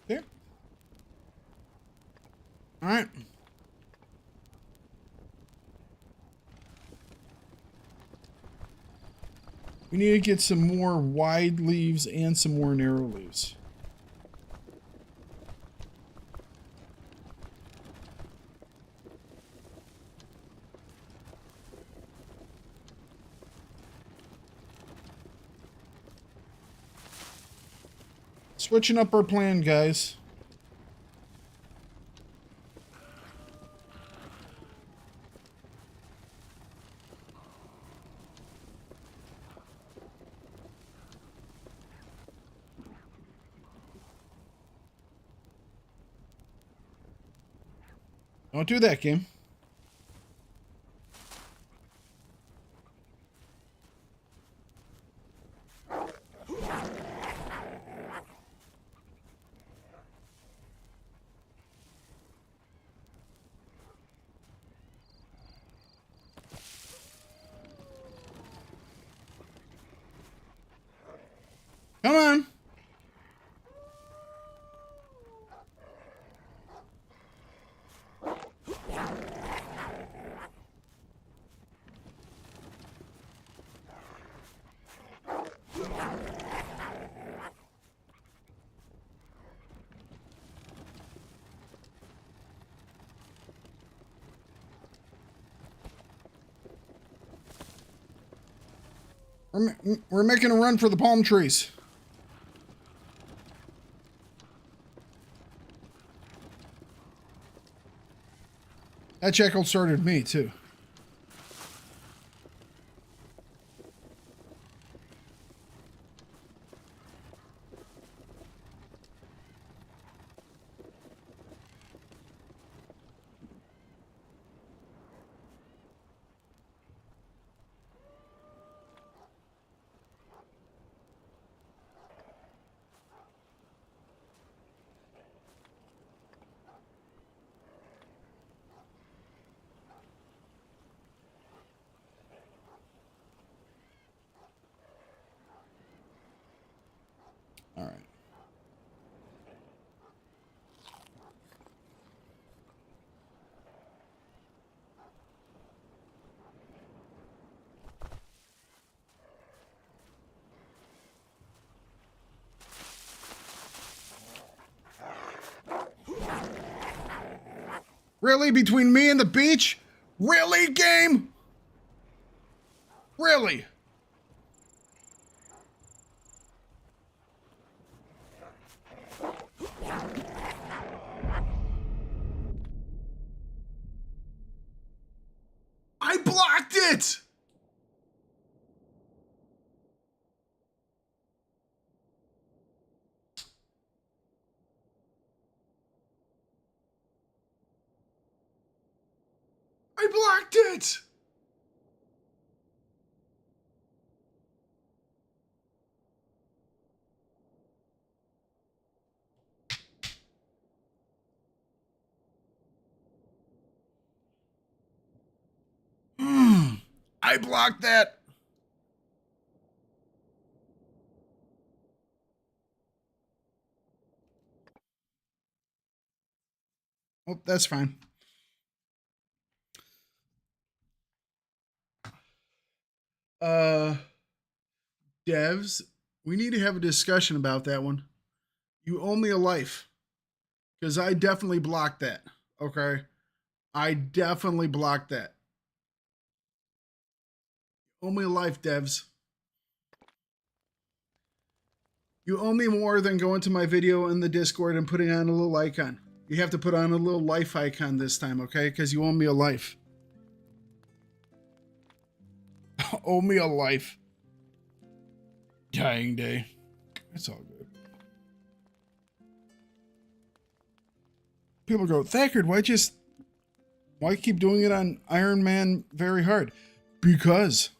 Okay. All right. We need to get some more wide leaves and some more narrow leaves. Switching up our plan, guys. Don't do that, game. Come on. We're making a run for the palm trees. That jackal started me, too. All right. Really? Between me and the beach? Really, game? Really? I blocked it! I blocked it! I blocked that. Oh, that's fine. Devs, we need to have a discussion about that one. You owe me a life. Because I definitely blocked that. Okay? I definitely blocked that. You owe me a life, devs. You owe me more than going to my video in the Discord and putting on a little icon. You have to put on a little life icon this time, okay? Because you owe me a life. Owe me a life. Dying day. It's all good. People go, Thakard, why keep doing it on Iron Man very hard? Because.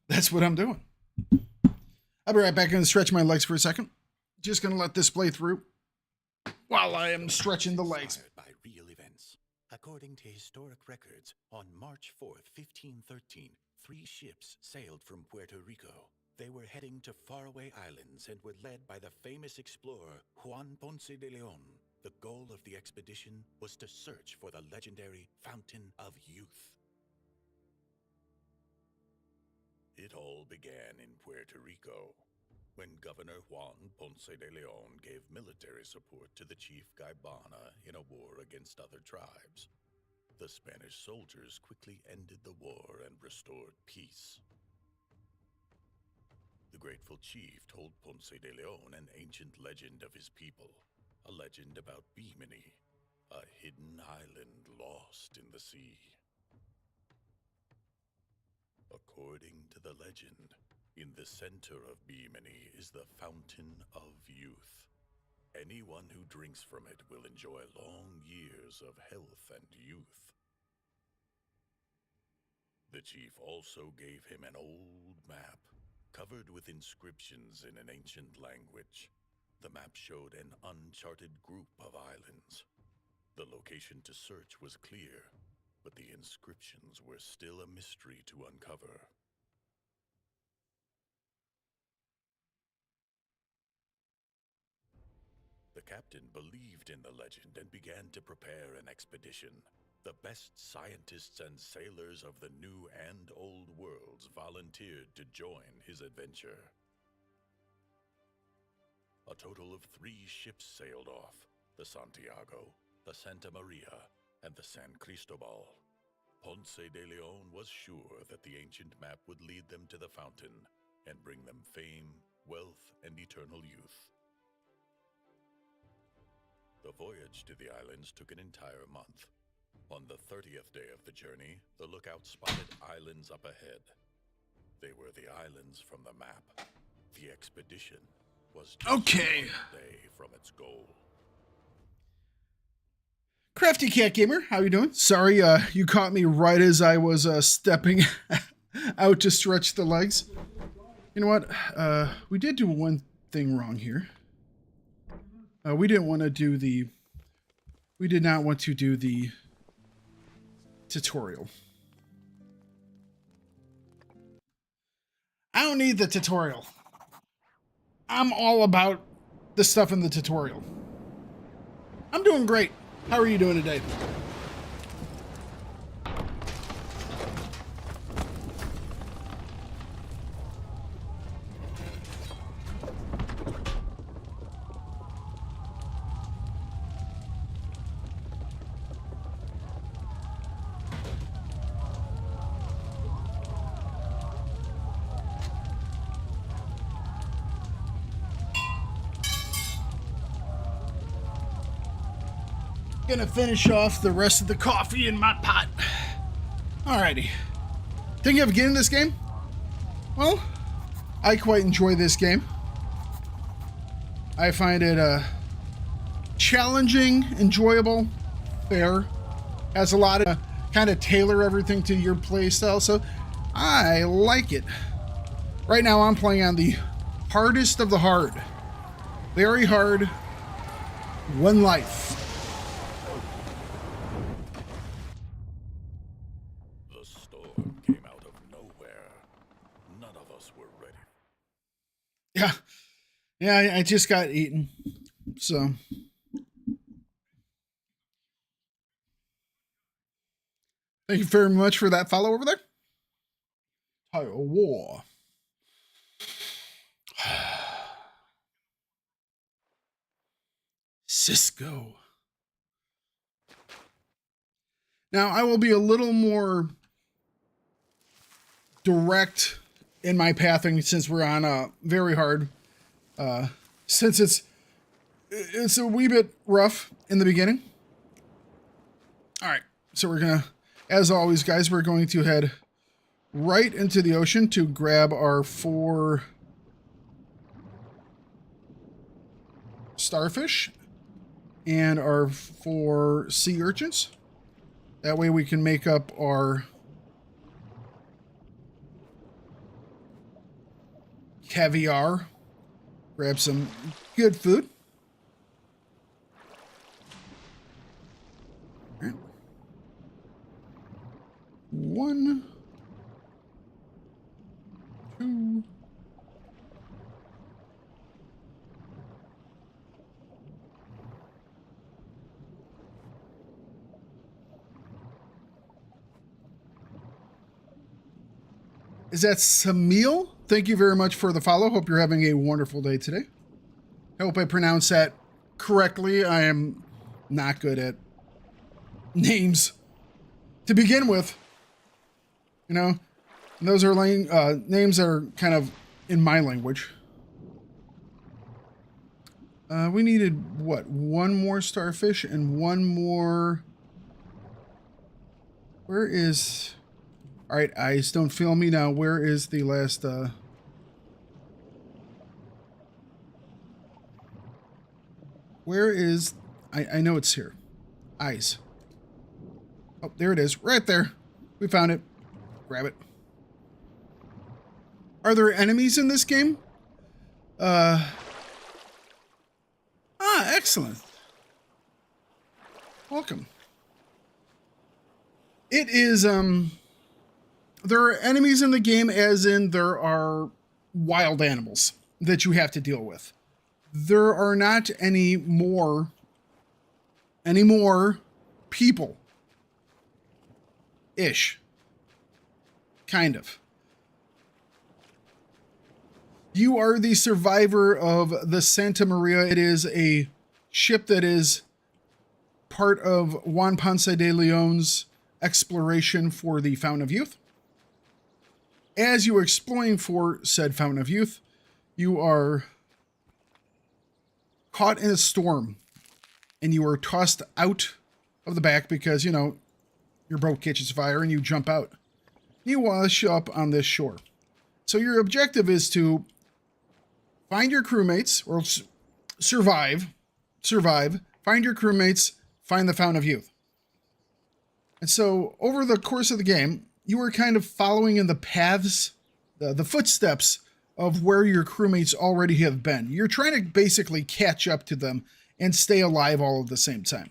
That's what I'm doing. I'll be right back and stretch my legs for a second. Just gonna let this play through while I am stretching the legs. By real events. According to historic records, on March 4th, 1513, 3 ships sailed from Puerto Rico. They were heading to faraway islands and were led by the famous explorer Juan Ponce de Leon. The goal of the expedition was to search for the legendary Fountain of Youth. It all began in Puerto Rico, when Governor Juan Ponce de Leon gave military support to the chief Gaibana in a war against other tribes. The Spanish soldiers quickly ended the war and restored peace. The grateful chief told Ponce de Leon an ancient legend of his people, a legend about Bimini, a hidden island lost in the sea. According to the legend, in the center of Bimini is the Fountain of Youth. Anyone who drinks from it will enjoy long years of health and youth. The chief also gave him an old map, covered with inscriptions in an ancient language. The map showed an uncharted group of islands. The location to search was clear, but the inscriptions were still a mystery to uncover. The captain believed in the legend and began to prepare an expedition. The best scientists and sailors of the New and Old Worlds volunteered to join his adventure. A total of 3 ships sailed off: the Santiago, the Santa Maria, and the San Cristobal. Ponce de Leon was sure that the ancient map would lead them to the fountain and bring them fame, wealth, and eternal youth. The voyage to the islands took an entire month. On the 30th day of the journey, the lookout spotted islands up ahead. They were the islands from the map. The expedition was just Okay. 1 day from its goal. Crafty Cat Gamer, how you doing? Sorry, you caught me right as I was stepping out to stretch the legs. You know what? We did do one thing wrong here. We didn't want to do the... We did not want to do the tutorial. I don't need the tutorial. I'm all about the stuff in the tutorial. I'm doing great. How are you doing today? Gonna finish off the rest of the coffee in my pot. Alrighty. Thinking of getting this game? Well, I quite enjoy this game. I find it challenging, enjoyable, fair. Has a lot of kind of tailor everything to your play style, so I like it. Right now I'm playing on the hardest of the hard. Very hard. One life. Came out of nowhere. None of us were ready. Yeah, I just got eaten. So. Thank you very much for that follow over there. Tire War. Cisco. Now, I will be a little more direct in my pathing since we're on a very hard, since it's a wee bit rough in the beginning. All right, so we're gonna, as always, guys, we're going to head right into the ocean to grab our 4 starfish and our 4 sea urchins. That way we can make up our caviar. Grab some good food. All right. 1, 2. Is that Samil? Thank you very much for the follow. Hope you're having a wonderful day today. I hope I pronounced that correctly. I am not good at names to begin with. You know, and those are names that are kind of in my language. We needed, what, 1 more starfish and 1 more... Where is... All right, eyes, don't fail me now. Where is the last... Where is... I know it's here. Eyes. Oh, there it is. Right there. We found it. Grab it. Are there enemies in this game? Excellent. Welcome. It is, there are enemies in the game, as in there are wild animals that you have to deal with. There are not any more people. Ish. Kind of. You are the survivor of the Santa Maria. It is a ship that is part of Juan Ponce de Leon's exploration for the Fountain of Youth. As you are exploring for said Fountain of Youth, you are caught in a storm and you are tossed out of the back because, you know, your boat catches fire and you jump out. You wash up on this shore. So your objective is to find your crewmates, or survive, find your crewmates, find the Fountain of Youth. And so over the course of the game, you are kind of following in the paths, the footsteps of where your crewmates already have been. You're trying to basically catch up to them and stay alive all at the same time,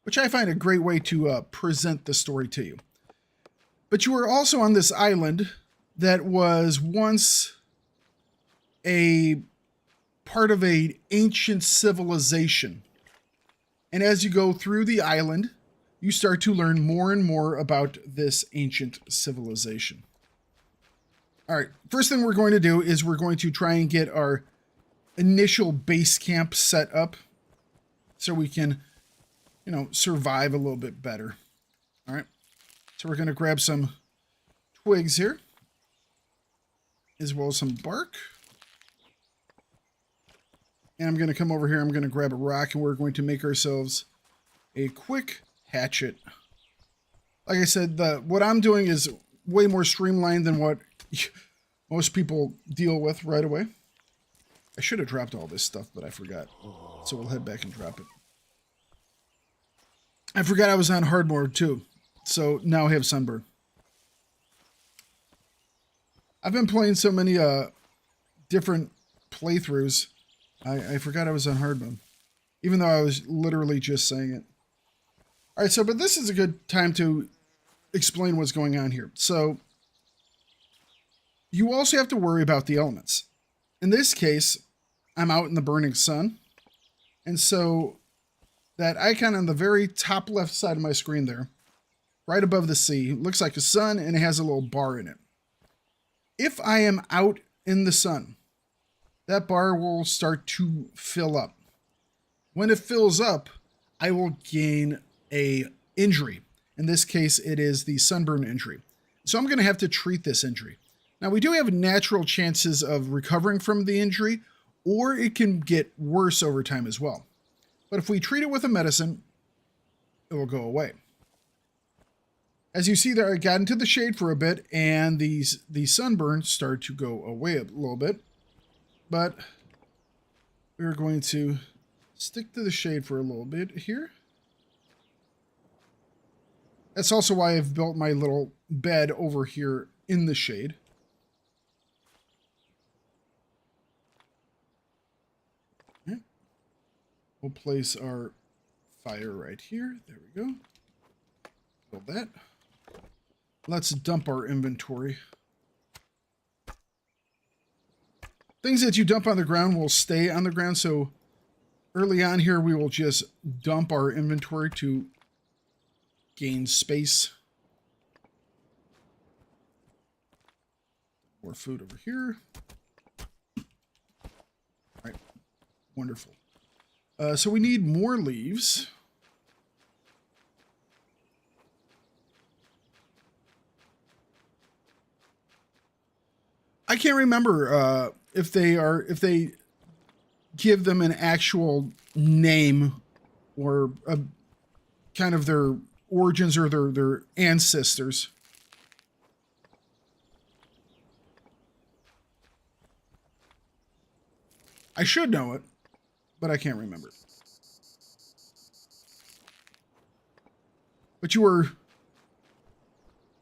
which I find a great way to present the story to you. But you are also on this island that was once a part of an ancient civilization. And as you go through the island, you start to learn more and more about this ancient civilization. All right, first thing we're going to do is we're going to try and get our initial base camp set up so we can, you know, survive a little bit better. All right, so we're going to grab some twigs here, as well as some bark. And I'm going to come over here, I'm going to grab a rock, and we're going to make ourselves a quick hatchet. Like I said, what I'm doing is way more streamlined than what most people deal with right away. I should have dropped all this stuff, but I forgot. So we'll head back and drop it. I forgot I was on hard mode too. So now I have sunburn. I've been playing so many different playthroughs. I forgot I was on hard mode. Even though I was literally just saying it. Alright, so but this is a good time to explain what's going on here. So you also have to worry about the elements. In this case, I'm out in the burning sun. And so that icon on the very top left side of my screen there, right above the sea, looks like a sun and it has a little bar in it. If I am out in the sun, that bar will start to fill up. When it fills up, I will gain a injury. In this case, it is the sunburn injury. So I'm going to have to treat this injury. Now, we do have natural chances of recovering from the injury, or it can get worse over time as well. But if we treat it with a medicine, it will go away. As you see there, I got into the shade for a bit, and the sunburn started to go away a little bit. But we're going to stick to the shade for a little bit here. That's also why I've built my little bed over here in the shade. Okay. We'll place our fire right here. There we go. Build that. Let's dump our inventory. Things that you dump on the ground will stay on the ground, so early on here we will just dump our inventory to gain space. More food over here. All right, wonderful. So we need more leaves. I can't remember if they give them an actual name or a kind of their origins or their ancestors. I should know it, but I can't remember. But you were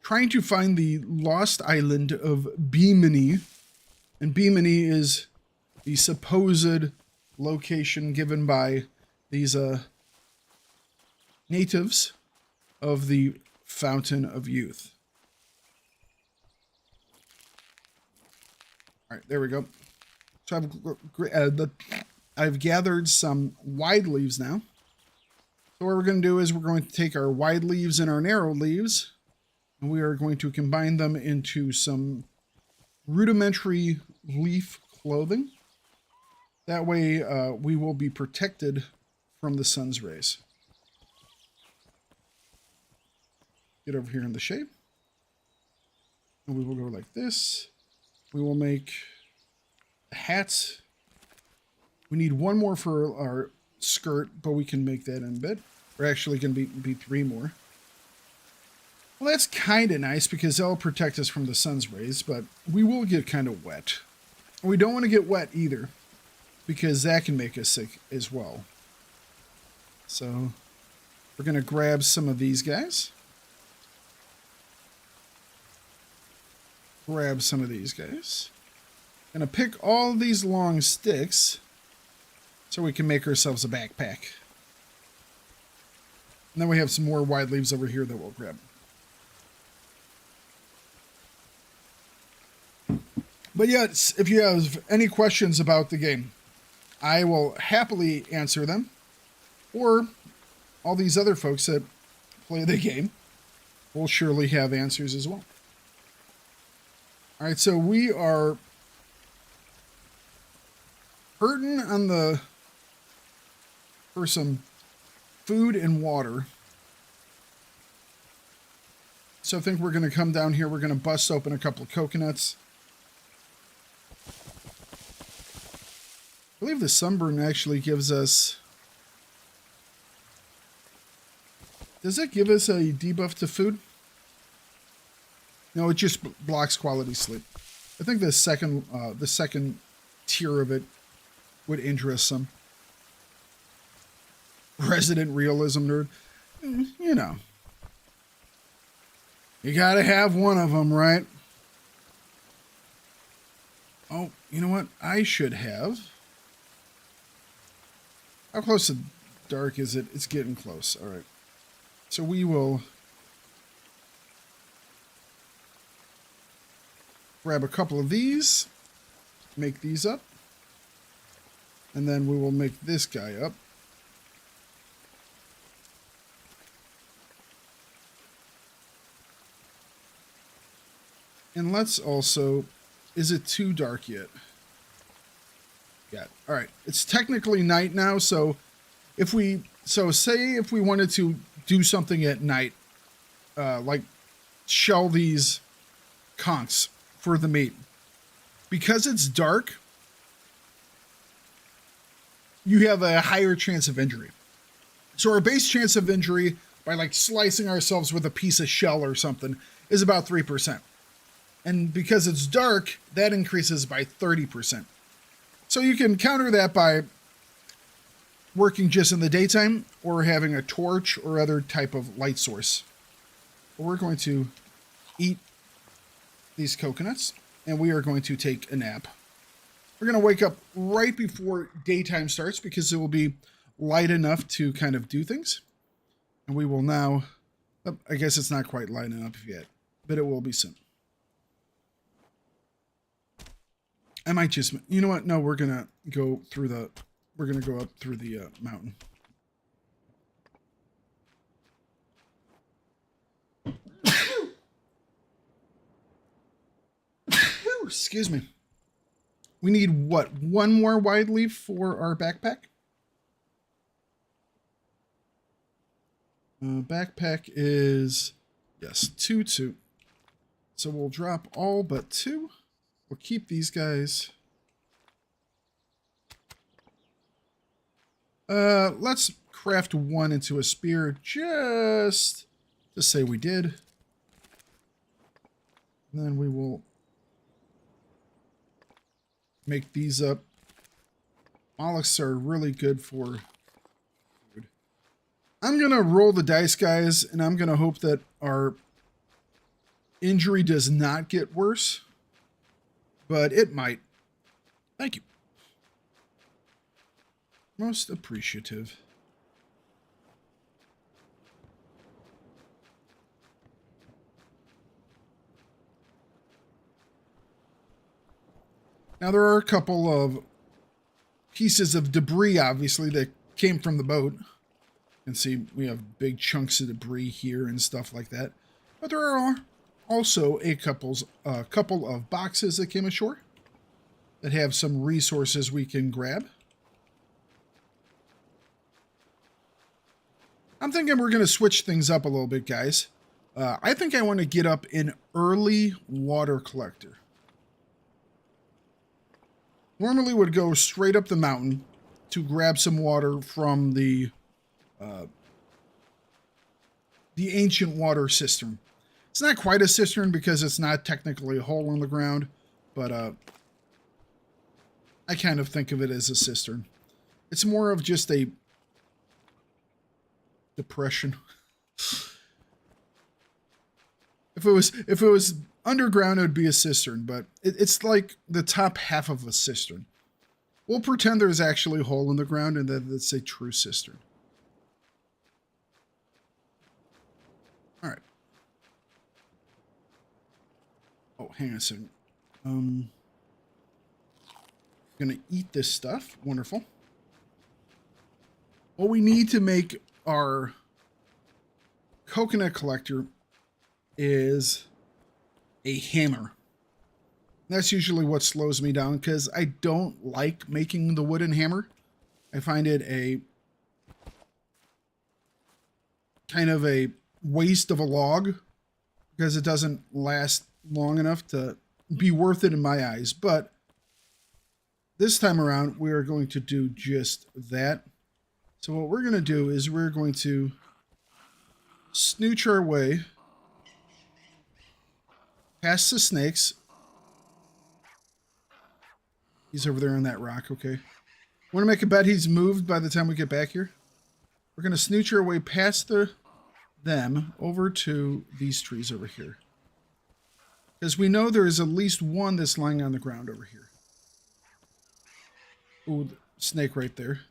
trying to find the lost island of Bimini, and Bimini is the supposed location given by these natives of the Fountain of Youth. All right, there we go. So I've gathered some wide leaves now. So what we're going to do is we're going to take our wide leaves and our narrow leaves, and we are going to combine them into some rudimentary leaf clothing. That way we will be protected from the sun's rays. Get over here in the shade. And we will go like this. We will make hats. We need one more for our skirt, but we can make that in bed. We're actually going to be 3 more. Well, that's kind of nice because that'll protect us from the sun's rays, but we will get kind of wet. We don't want to get wet either because that can make us sick as well. So we're going to grab some of these guys. Grab some of these guys. Going to pick all these long sticks so we can make ourselves a backpack. And then we have some more wide leaves over here that we'll grab. But yes, if you have any questions about the game, I will happily answer them. Or all these other folks that play the game will surely have answers as well. All right, so we are hurting on for some food and water. So I think we're going to come down here. We're going to bust open a couple of coconuts. I believe the sunburn actually gives us... Does it give us a debuff to food? No, it just blocks quality sleep. I think the second tier of it would interest some. Resident realism nerd. You know. You gotta have one of them, right? Oh, you know what? I should have... How close to dark is it? It's getting close. All right. So we will grab a couple of these, make these up, and then we will make this guy up. And let's also, is it too dark yet? Yeah. All right. It's technically night now, so say if we wanted to do something at night, like shell these conchs for the meat, because it's dark, you have a higher chance of injury. So our base chance of injury by like slicing ourselves with a piece of shell or something is about 3%. And because it's dark, that increases by 30%. So you can counter that by working just in the daytime or having a torch or other type of light source. But we're going to eat these coconuts and we are going to take a nap. We're going to wake up right before daytime starts because it will be light enough to kind of do things. And we will now, I guess it's not quite light enough yet, but it will be soon. I might just, you know what? No, we're going to go up through the mountain. Excuse me. We need what? One more wide leaf for our backpack? Backpack is, yes, 2. So we'll drop all but 2. We'll keep these guys. Let's craft 1 into a spear just to say we did. And then we will make these up. Mollusks are really good for food. I'm going to roll the dice, guys, and I'm going to hope that our injury does not get worse. But it might. Thank you. Most appreciative. Now there are a couple of pieces of debris, obviously, that came from the boat. You can see we have big chunks of debris here and stuff like that. But there are also a couple of boxes that came ashore that have some resources we can grab. I'm thinking we're going to switch things up a little bit, guys. I think I want to get up an early water collector. Normally would go straight up the mountain to grab some water from the ancient water cistern. It's not quite a cistern because it's not technically a hole in the ground, but I kind of think of it as a cistern. It's more of just a depression. If it was underground, it would be a cistern, but it's like the top half of a cistern. We'll pretend there's actually a hole in the ground and that it's a true cistern. All right. Oh, hang on a second. Gonna eat this stuff. Wonderful. What we need to make our coconut collector is a hammer. That's usually what slows me down because I don't like making the wooden hammer. I find it a kind of a waste of a log because it doesn't last long enough to be worth it in my eyes. But this time around, we are going to do just that. So what we're going to do is we're going to snooch our way past the snakes. He's over there on that rock, okay. Want to make a bet he's moved by the time we get back here? We're going to snooch our way past them over to these trees over here. Because we know there is at least one that's lying on the ground over here. Ooh, snake right there.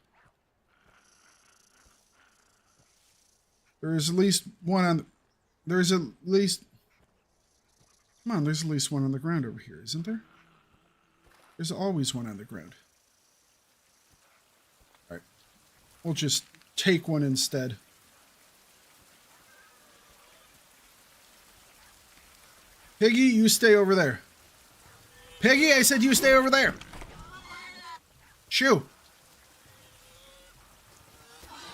There's at least one on... There's at least... Come on, there's at least one on the ground over here, isn't there? There's always one on the ground. Alright. We'll just take one instead. Piggy, you stay over there. Piggy, I said you stay over there. Shoo.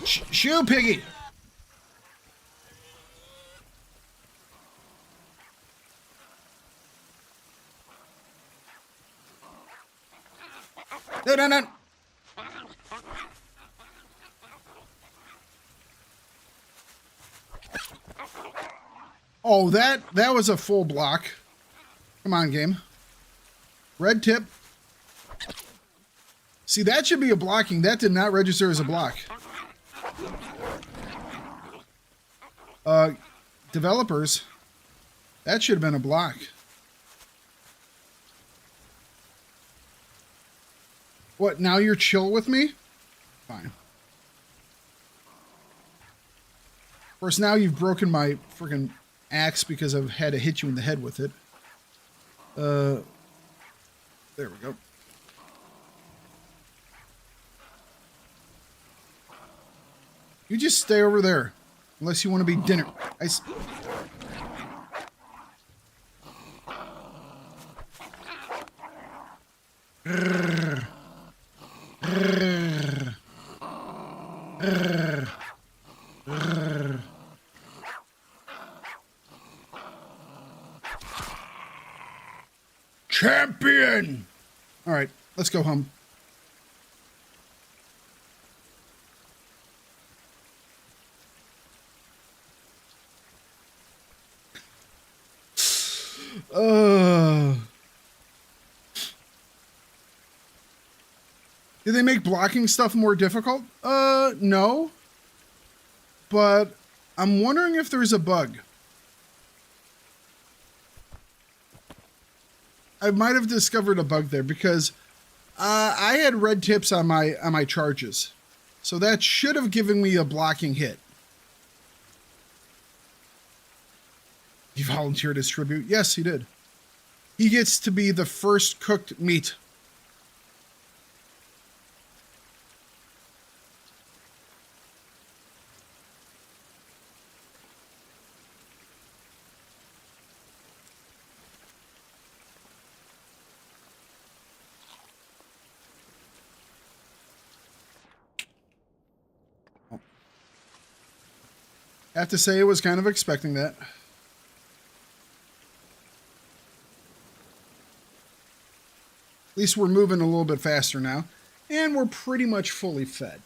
Shoo, Piggy. No. Oh, that was a full block. Come on, game. Red tip. See, that should be a blocking. That did not register as a block. Developers, that should have been a block. What, now you're chill with me? Fine. Of course, now you've broken my freaking axe because I've had to hit you in the head with it. There we go. You just stay over there. Unless you want to be dinner. Champion! Alright, let's go home. Did they make blocking stuff more difficult? No. But I'm wondering if there's a bug. I might have discovered a bug there because I had red tips on my charges. So that should have given me a blocking hit. He volunteered as tribute. Yes, he did. He gets to be the first cooked meat. I have to say, I was kind of expecting that. At least we're moving a little bit faster now. And we're pretty much fully fed.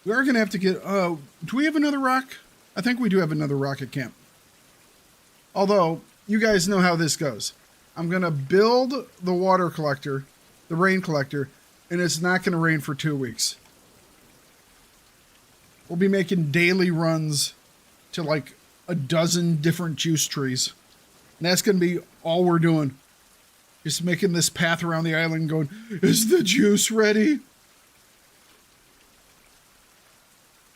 We are going to have to get... do we have another rock? I think we do have another rock at camp. Although, you guys know how this goes. I'm going to build the water collector, the rain collector, and it's not going to rain for 2 weeks. We'll be making daily runs to like a dozen different juice trees. And that's going to be all we're doing. Just making this path around the island going, is the juice ready?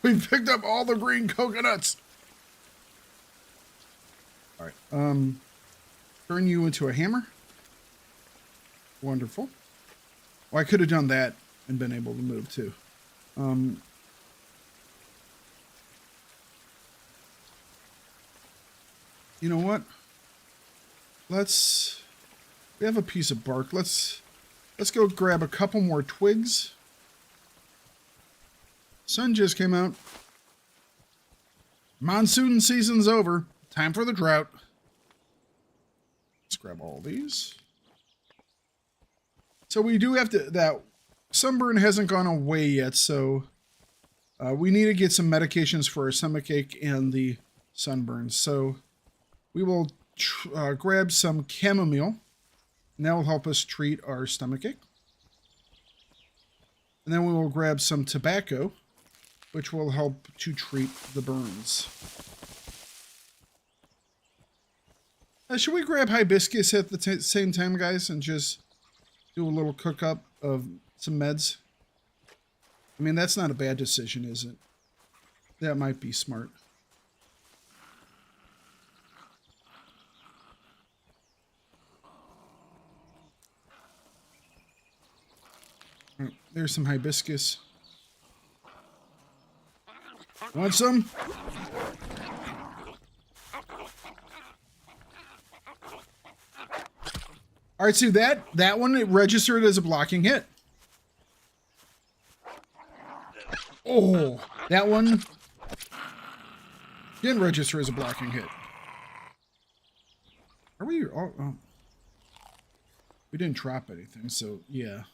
We've picked up all the green coconuts. All right. Turn you into a hammer. Wonderful. Well, I could have done that and been able to move too. You know what? We have a piece of bark. Let's go grab a couple more twigs. Sun just came out. Monsoon season's over. Time for the drought. Let's grab all these. So we do have to, that sunburn hasn't gone away yet, so we need to get some medications for our stomachache and the sunburn. So we will grab some chamomile, and that will help us treat our stomachache. And then we will grab some tobacco, which will help to treat the burns. Should we grab hibiscus at the same time, guys, and just do a little cook-up of some meds? I mean, that's not a bad decision, is it? That might be smart. There's some hibiscus. Want some? All right, so that one, it registered as a blocking hit. Oh, that one didn't register as a blocking hit. Are we? Oh, we didn't drop anything, so yeah.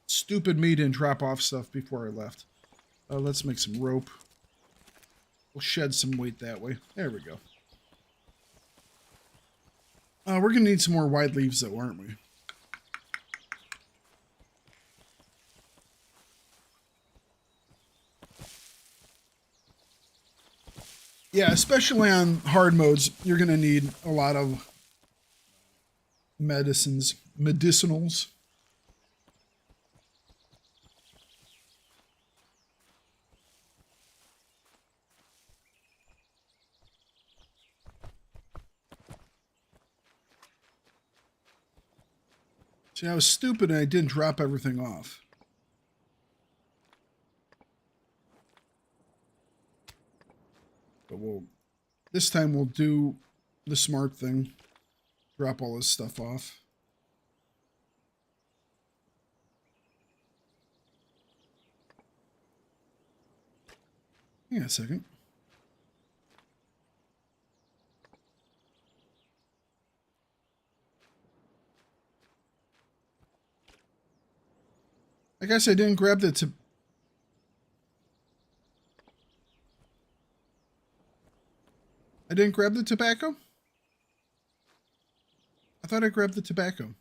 Stupid me didn't drop off stuff before I left. Let's make some rope. We'll shed some weight that way. There we go. We're going to need some more wide leaves, though, aren't we? Yeah, especially on hard modes, you're going to need a lot of medicinals. See, I was stupid and I didn't drop everything off. But this time we'll do the smart thing. Drop all this stuff off. Hang on a second. I guess I didn't grab the I didn't grab the tobacco? I thought I grabbed the tobacco.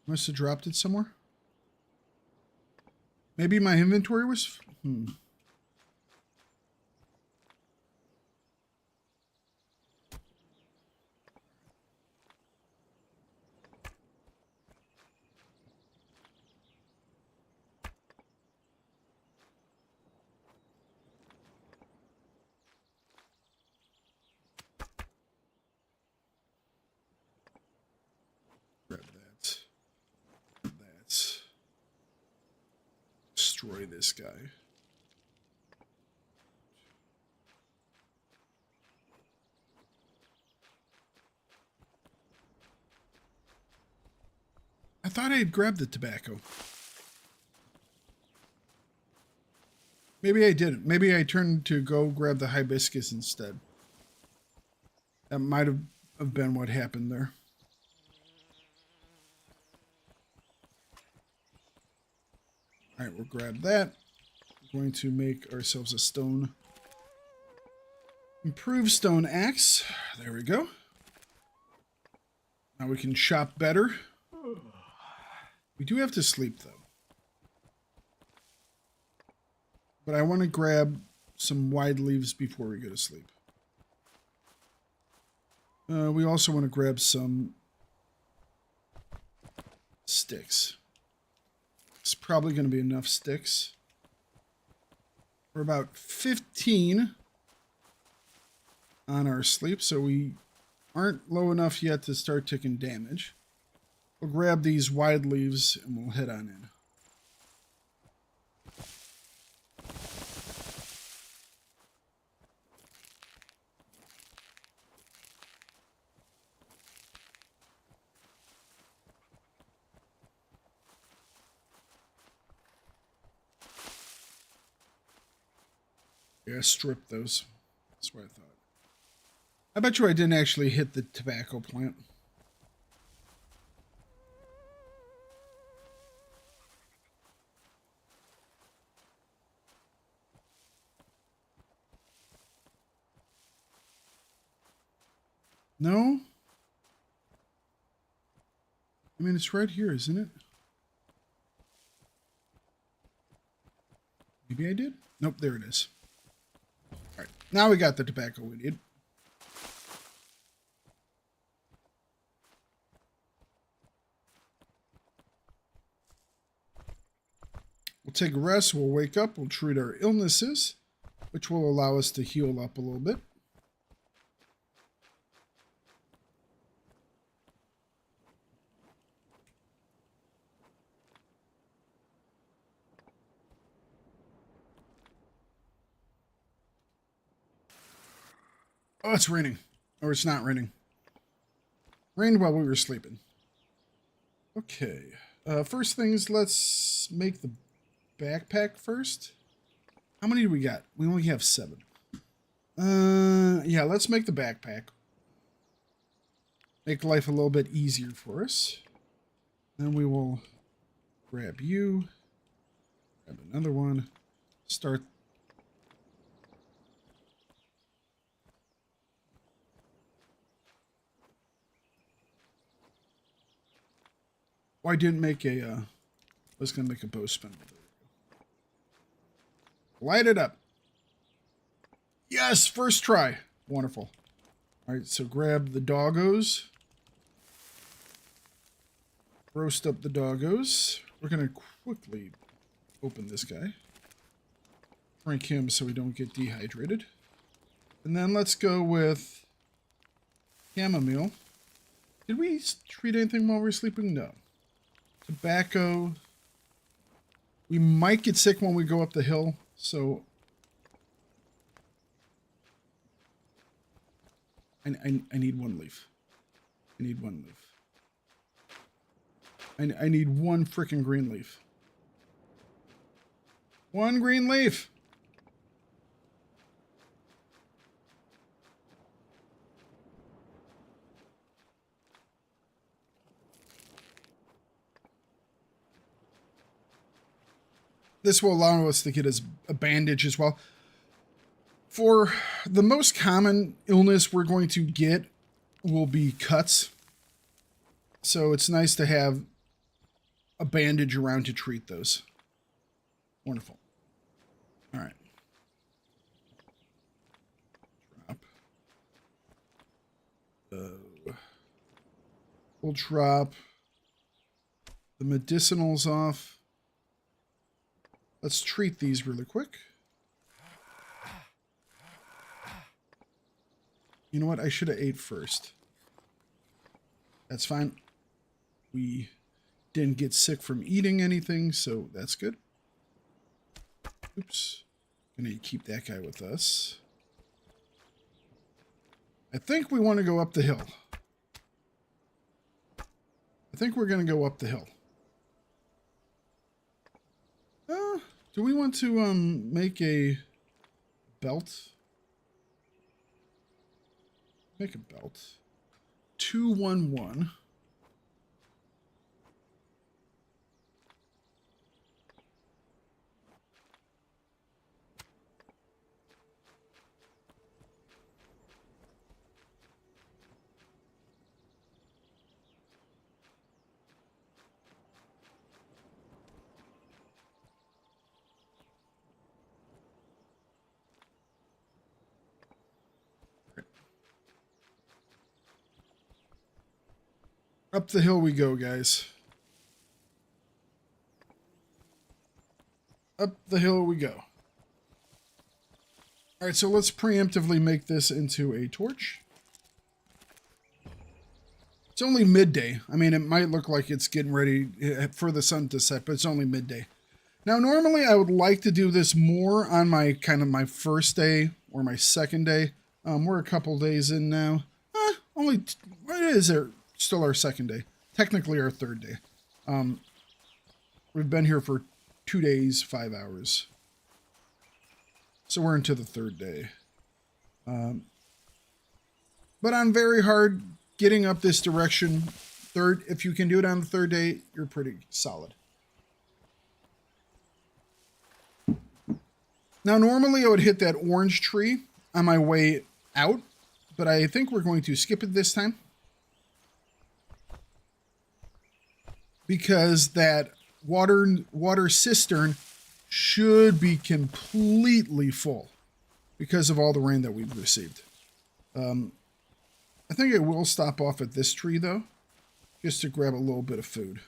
Must have dropped it somewhere. Maybe my inventory was... Grab that. That. Destroy this guy. I thought I had grabbed the tobacco. Maybe I didn't. Maybe I turned to go grab the hibiscus instead. That might have been what happened there. All right, we'll grab that. We're going to make ourselves a stone. Improved stone axe. There we go. Now we can chop better. We do have to sleep, though. But I want to grab some wide leaves before we go to sleep. We also want to grab some sticks. It's probably going to be enough sticks. We're about 15 on our sleep, so we aren't low enough yet to start taking damage. We'll grab these wide leaves and we'll head on in. Yeah, strip those. That's what I thought. I bet you I didn't actually hit the tobacco plant. No? I mean, it's right here, isn't it? Maybe I did? Nope, there it is. All right, now we got the tobacco we need. We'll take a rest, we'll wake up, we'll treat our illnesses, which will allow us to heal up a little bit. Oh, it's raining. Or it's not raining. Rained while we were sleeping. Okay. First things, let's make the backpack first. How many do we got? We only have 7. Yeah, let's make the backpack. Make life a little bit easier for us. Then we will grab you. Grab another one. Start. Oh, I didn't make a, I was going to make a bow spindle. Light it up. Yes, first try. Wonderful. All right, so grab the doggos. Roast up the doggos. We're going to quickly open this guy. Drink him so we don't get dehydrated. And then let's go with chamomile. Did we treat anything while we were sleeping? No. Tobacco. We might get sick when we go up the hill, so I need 1 leaf. I need 1 leaf. I need 1 freaking green leaf. 1 green leaf. This will allow us to get us a bandage as well. For the most common illness we're going to get will be cuts. So it's nice to have a bandage around to treat those. Wonderful. All right. Drop. We'll drop the medicinals off. Let's treat these really quick. You know what? I should have ate first. That's fine. We didn't get sick from eating anything, so that's good. Oops. Gonna keep that guy with us. I think we want to go up the hill. I think we're gonna go up the hill. Do we want to make a belt? Make a belt. 211. Up the hill we go, guys. Up the hill we go. All right, so let's preemptively make this into a torch. It's only midday. I mean, it might look like it's getting ready for the sun to set, but it's only midday. Now, normally I would like to do this more on my kind of my first day or my second day. We're a couple days in now. What is it? Still our second day. Technically our third day. We've been here for 2 days, 5 hours. So we're into the third day. But on very hard, getting up this direction, if you can do it on the third day, you're pretty solid. Now, normally I would hit that orange tree on my way out, but I think we're going to skip it this time. Because that water cistern should be completely full because of all the rain that we've received. I think I will stop off at this tree, though, just to grab a little bit of food.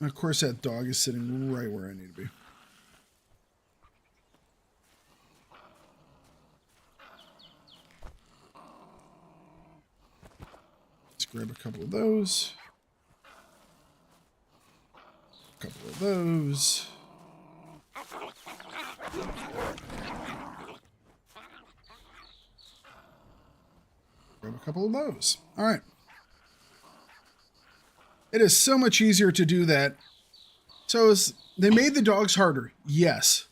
And of course, that dog is sitting right where I need to be. Grab a couple of those. A couple of those. Grab a couple of those. All right. It is so much easier to do that. So they made the dogs harder. Yes.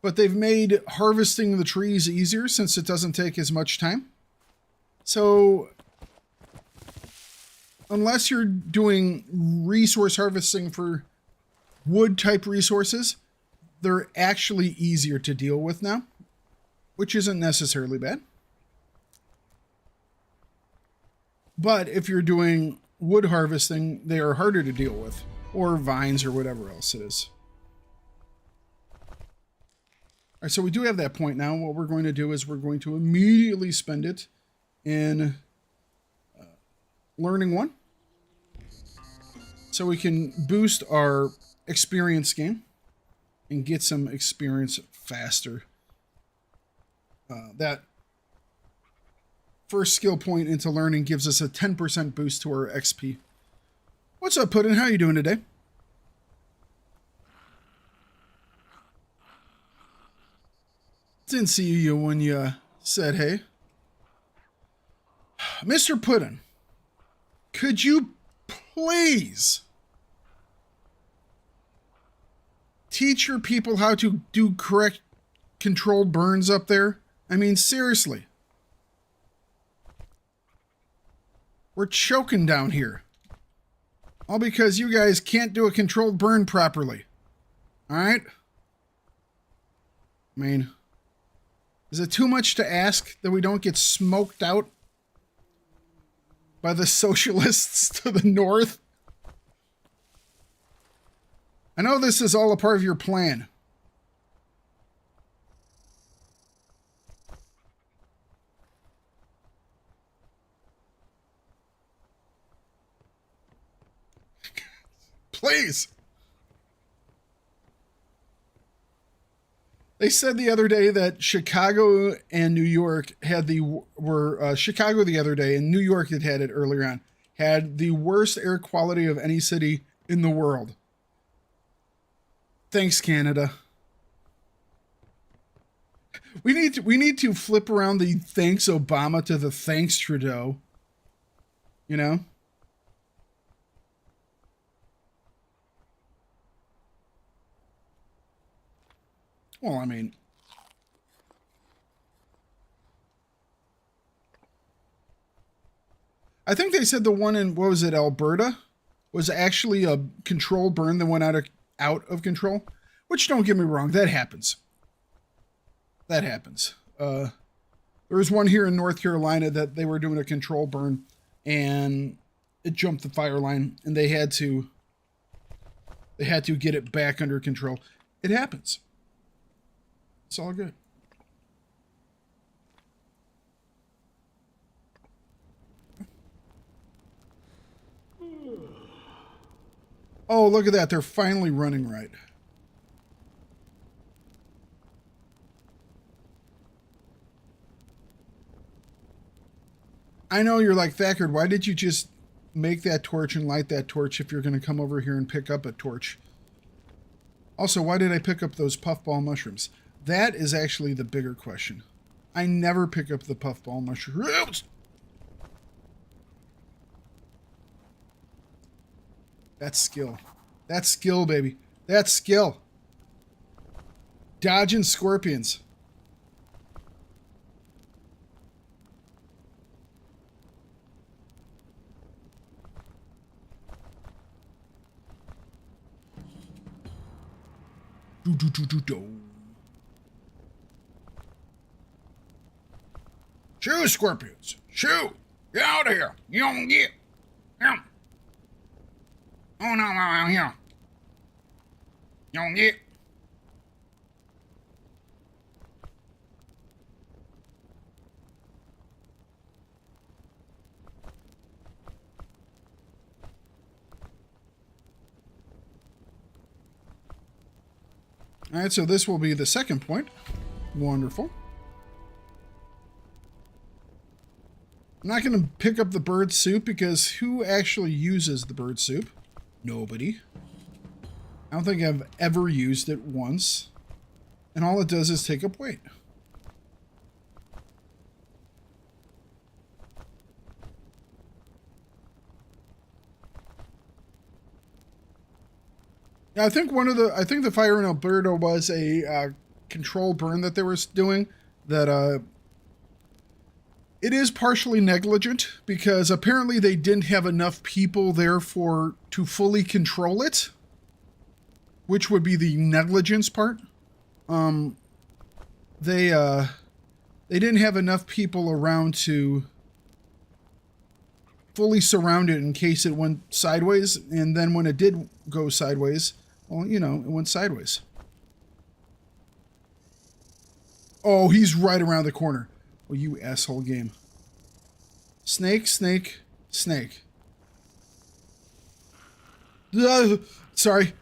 But they've made harvesting the trees easier since it doesn't take as much time. So unless you're doing resource harvesting for wood type resources, they're actually easier to deal with now, which isn't necessarily bad. But if you're doing wood harvesting, they are harder to deal with, or vines or whatever else it is. All right, so we do have that point now. What we're going to do is we're going to immediately spend it in learning 1. So we can boost our experience gain and get some experience faster. That first skill point into learning gives us a 10% boost to our XP. What's up, Puddin'? How you doing today? Didn't see you when you said hey. Mr. Puddin', could you please teach your people how to do correct controlled burns up there? I mean, seriously. We're choking down here. All because you guys can't do a controlled burn properly. Alright? I mean, is it too much to ask that we don't get smoked out by the socialists to the north? I know this is all a part of your plan. Please. They said the other day that Chicago and New York had Chicago the other day and New York had it earlier on, had the worst air quality of any city in the world. Thanks, Canada. We need to flip around the thanks Obama to the thanks Trudeau. You know? Well, I mean, I think they said the one in, what was it, Alberta, was actually a controlled burn that went out of control. Which, don't get me wrong, that happens. That happens. There was one here in North Carolina that they were doing a control burn, and it jumped the fire line, and they had to get it back under control. It happens. It's all good. Oh, look at that. They're finally running right. I know you're like, Thakard, why did you just make that torch and light that torch if you're going to come over here and pick up a torch? Also, why did I pick up those puffball mushrooms? That is actually the bigger question. I never pick up the puffball mushrooms. That's skill. That's skill, baby. That's skill. Dodging scorpions. Shoo, scorpions. Shoo. Get out of here. You don't get. Yeah. Oh, no, here. You don't get. All right, so this will be the second point. Wonderful. I'm not going to pick up the bird soup because who actually uses the bird soup? Nobody. I don't think I've ever used it once. And all it does is take up weight. Yeah, I think the fire in Alberta was a control burn that they were doing that it is partially negligent because apparently they didn't have enough people there to fully control it, which would be the negligence part. They didn't have enough people around to fully surround it in case it went sideways, and then when it did go sideways, well, you know, it went sideways. Oh, he's right around the corner. Oh, you asshole game. Snake, snake, snake. Sorry.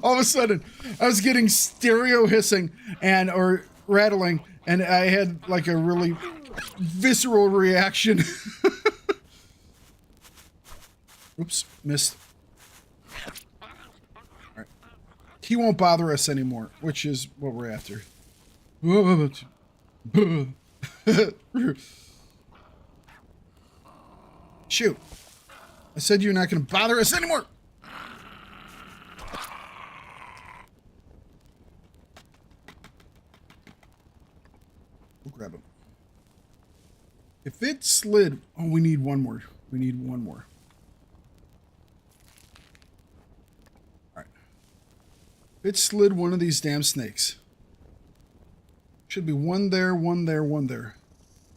All of a sudden, I was getting stereo hissing or rattling, and I had like a really visceral reaction. Oops, missed. All right. He won't bother us anymore, which is what we're after. Shoot. I said you're not going to bother us anymore. We'll grab him. If it slid... Oh, we need one more. We need one more. Alright. If it slid one of these damn snakes. Should be one there, one there, one there.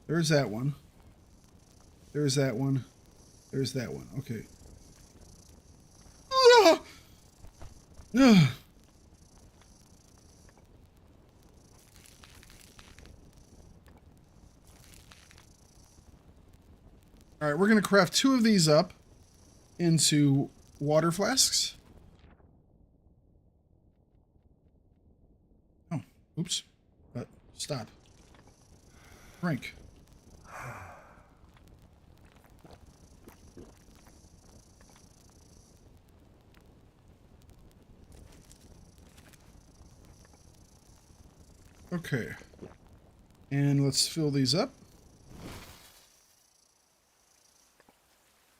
There's that one. There's that one. There's that one. Okay. All right, we're going to craft 2 of these up into water flasks. Oh, oops. But stop. Drink. Okay. And let's fill these up.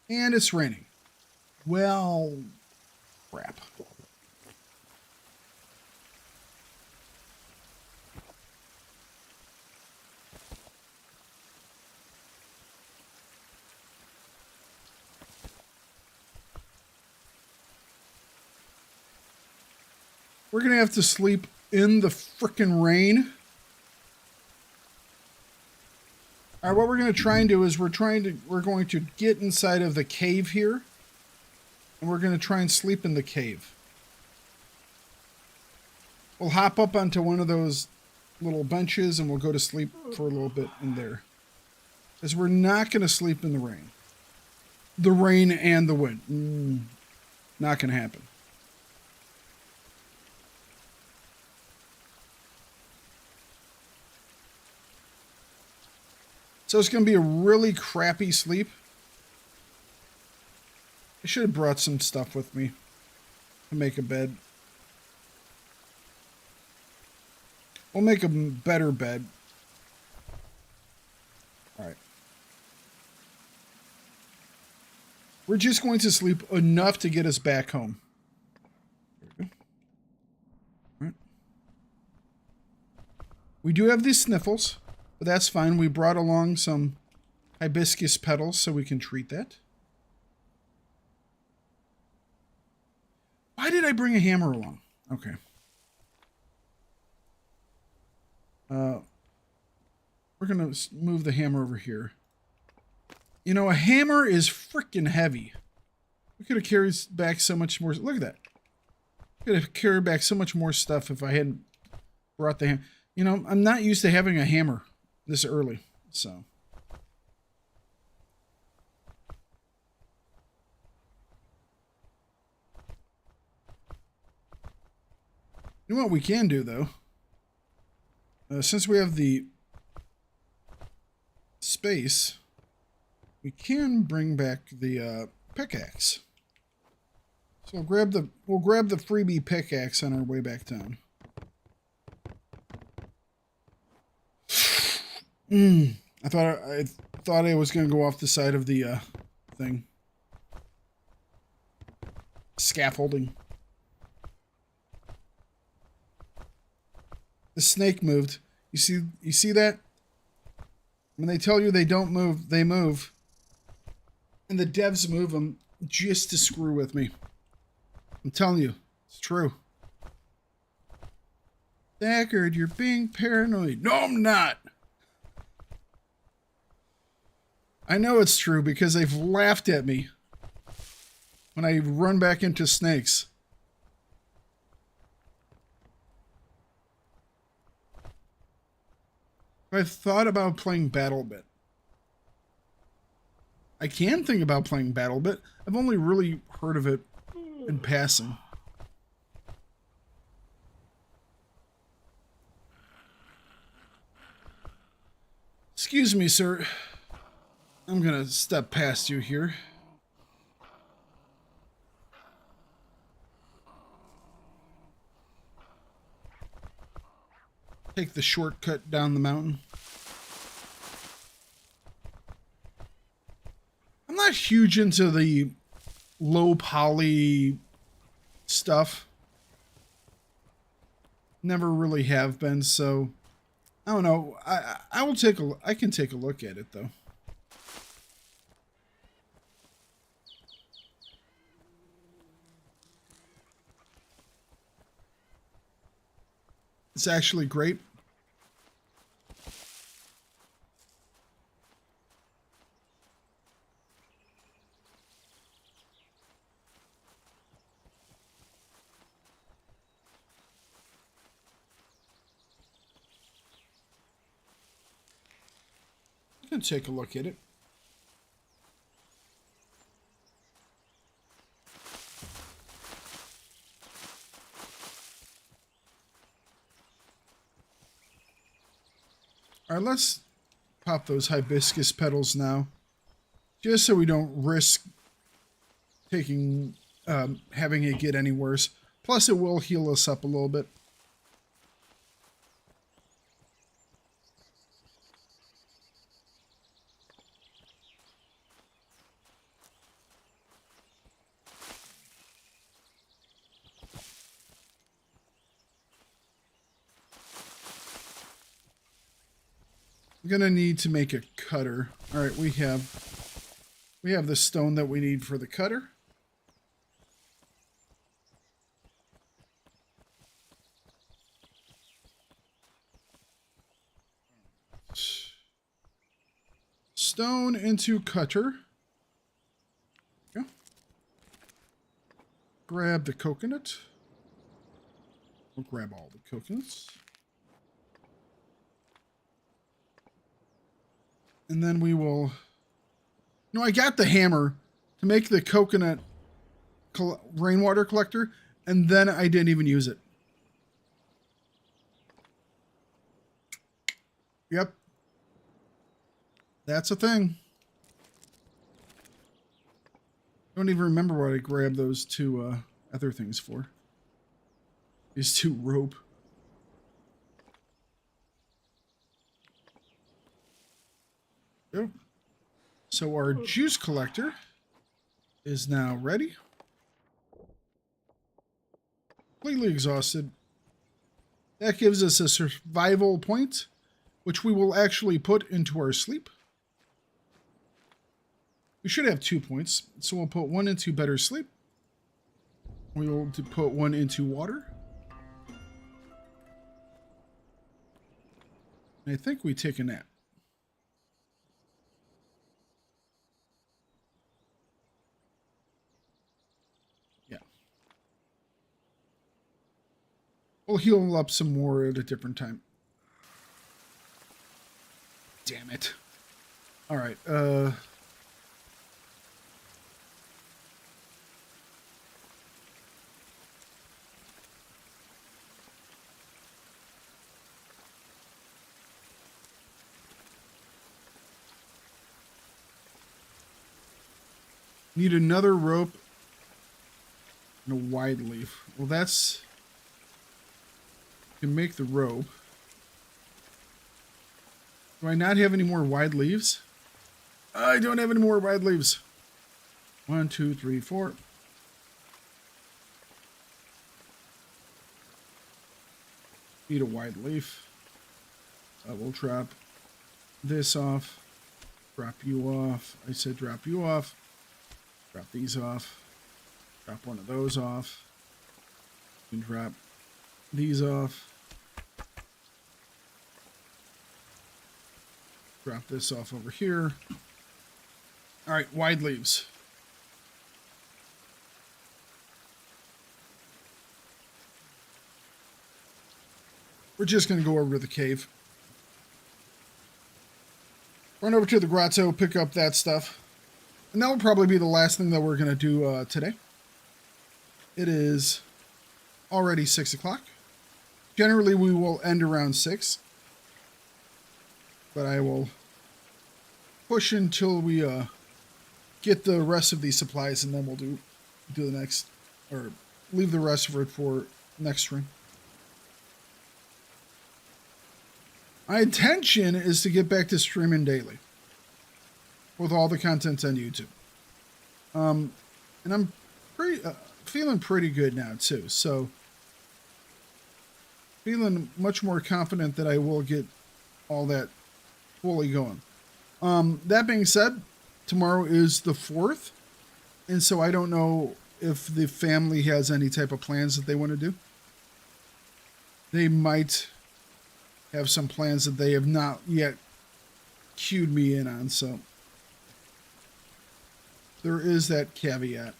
And it's raining. Well, crap. We're going to have to sleep in the frickin' rain. All right, what we're going to try and do is we're going to get inside of the cave here. And we're going to try and sleep in the cave. We'll hop up onto one of those little benches and we'll go to sleep for a little bit in there. Because we're not going to sleep in the rain. The rain and the wind. Not going to happen. So it's going to be a really crappy sleep. I should have brought some stuff with me to make a bed. We'll make a better bed. All right. We're just going to sleep enough to get us back home. There we go. All right. We do have these sniffles, but that's fine. We brought along some hibiscus petals so we can treat that. Why did I bring a hammer along? Okay. We're going to move the hammer over here. You know, a hammer is freaking heavy. We could have carried back so much more. Look at that. Could have carried back so much more stuff if I hadn't brought the hammer. You know, I'm not used to having a hammer this early, so. You know what we can do, though? Since we have the space, we can bring back the pickaxe. So we'll grab the freebie pickaxe on our way back down. I thought I was gonna go off the side of the thing. Scaffolding. The snake moved. You see that? When they tell you they don't move, they move. And the devs move them just to screw with me. I'm telling you, it's true. Thakard, you're being paranoid. No, I'm not. I know it's true because they've laughed at me when I run back into snakes. I've thought about playing BattleBit. I can think about playing BattleBit. I've only really heard of it in passing. Excuse me, sir. I'm gonna step past you here. Take the shortcut down the mountain. I'm not huge into the low poly stuff. Never really have been, so I don't know. I can take a look at it though. It's actually great. I can take a look at it. All right, let's pop those hibiscus petals now, just so we don't risk taking having it get any worse. Plus, it will heal us up a little bit. I'm gonna need to make a cutter. All right, we have the stone that we need for the cutter. stone into cutter. Yeah. Grab the coconut. We'll grab all the coconuts. And then we will... No, I got the hammer to make the coconut rainwater collector, and then I didn't even use it. Yep. That's a thing. I don't even remember what I grabbed those two other things for. These two rope. Yep. So our juice collector is now ready. Completely exhausted. That gives us a survival point, which we will actually put into our sleep. We should have 2 points, so we'll put one into better sleep. We will put one into water. And I think we take a nap. Yeah. We'll heal up some more at a different time. Damn it. All right. Need another rope and a wide leaf. Well, that's... You can make the rope. Do I not have any more wide leaves? I don't have any more wide leaves. 1, 2, 3, 4. Need a wide leaf. We'll drop this off. Drop you off. I said drop you off. Drop these off. Drop one of those off. You can drop these off. Drop this off over here. All right, wide leaves. We're just going to go over to the cave. Run over to the grotto, pick up that stuff. And that will probably be the last thing that we're going to do today. It is already 6 o'clock. Generally, we will end around 6. But I will push until we get the rest of these supplies, and then we'll do the next, or leave the rest of it for next stream. My intention is to get back to streaming daily with all the content on YouTube. And I'm feeling pretty good now too. So feeling much more confident that I will get all that fully going. That being said, tomorrow is the 4th. And so I don't know if the family has any type of plans that they want to do. They might have some plans that they have not yet cued me in on, so there is that caveat.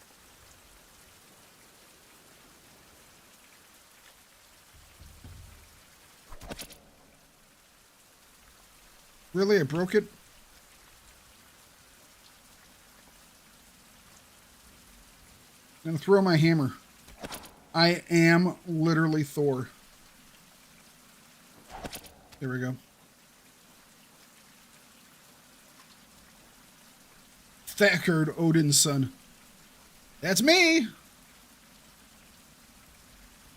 Really? I broke it? I'm gonna throw my hammer. I am literally Thor. There we go. Thakard, Odin's son. That's me!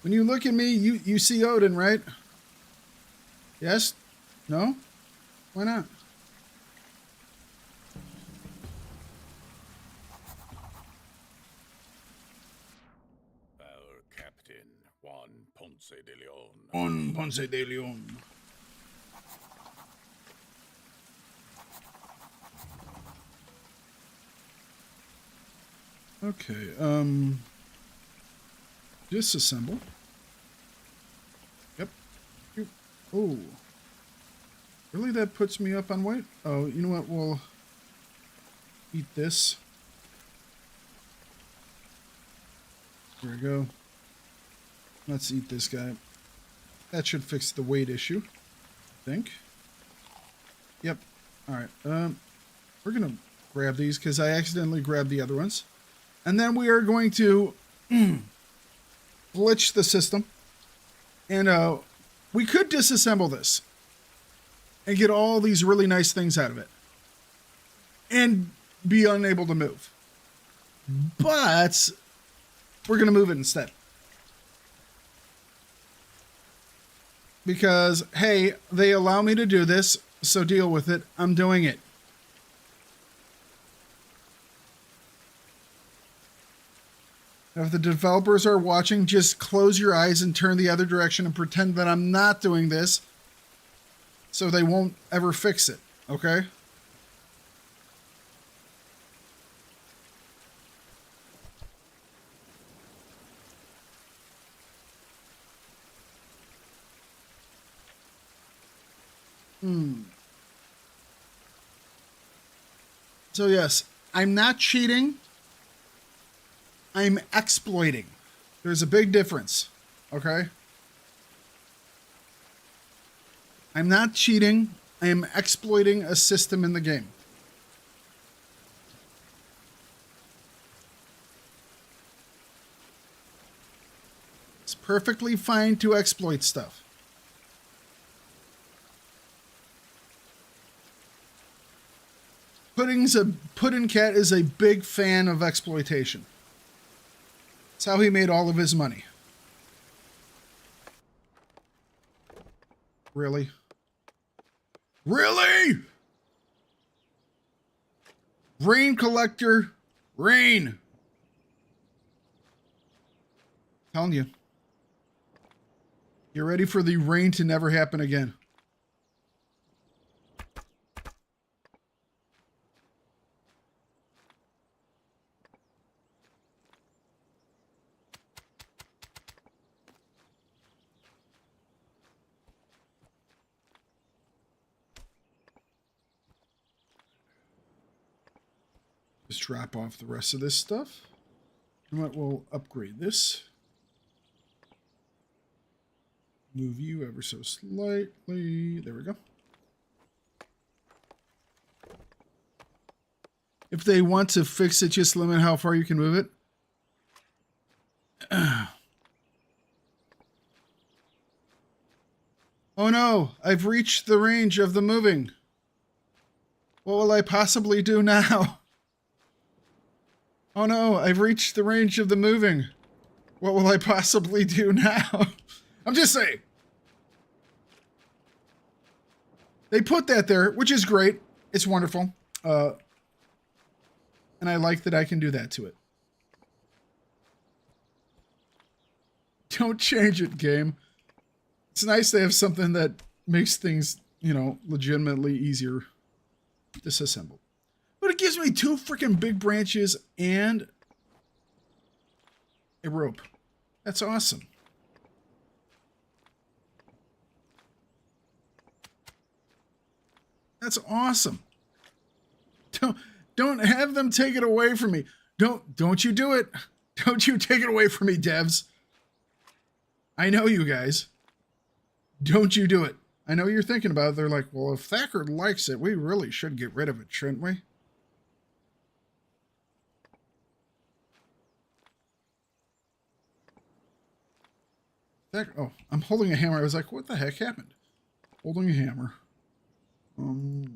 When you look at me, you see Odin, right? Yes? No? Why not? Our captain, Juan Ponce de Leon. Juan Ponce de Leon. Okay, disassemble. Yep. Oh. Really, that puts me up on weight? Oh, you know what, eat this. There we go. Let's eat this guy. That should fix the weight issue, I think. Yep. All right. We're going to grab these because I accidentally grabbed the other ones. And then we are going to glitch the system. And we could disassemble this and get all these really nice things out of it and be unable to move. But we're going to move it instead. Because, hey, they allow me to do this, so deal with it. I'm doing it. If the developers are watching, just close your eyes and turn the other direction and pretend that I'm not doing this so they won't ever fix it, okay? So yes, I'm not cheating. I'm exploiting. There's a big difference, okay? I'm not cheating. I am exploiting a system in the game. It's perfectly fine to exploit stuff. Puddin' Cat is a big fan of exploitation. It's how he made all of his money. Really? Really? Rain collector, rain. Telling you. You're ready for the rain to never happen again. Just drop off the rest of this stuff. You know what? We'll upgrade this. Move you ever so slightly. There we go. If they want to fix it, just limit how far you can move it. Oh no, I've reached the range of the moving. What will I possibly do now? Oh no, I've reached the range of the moving. What will I possibly do now? I'm just saying. They put that there, which is great. It's wonderful. And I like that I can do that to it. Don't change it, game. It's nice to have something that makes things, you know, legitimately easier to disassemble. But it gives me 2 freaking big branches and a rope. That's awesome. That's awesome. Don't have them take it away from me. Don't you do it. Don't you take it away from me, devs. I know you guys. Don't you do it. I know you're thinking about it. They're like, well, if Thakard likes it, we really should get rid of it, shouldn't we? Oh, I'm holding a hammer. I was like, what the heck happened? Holding a hammer. 2,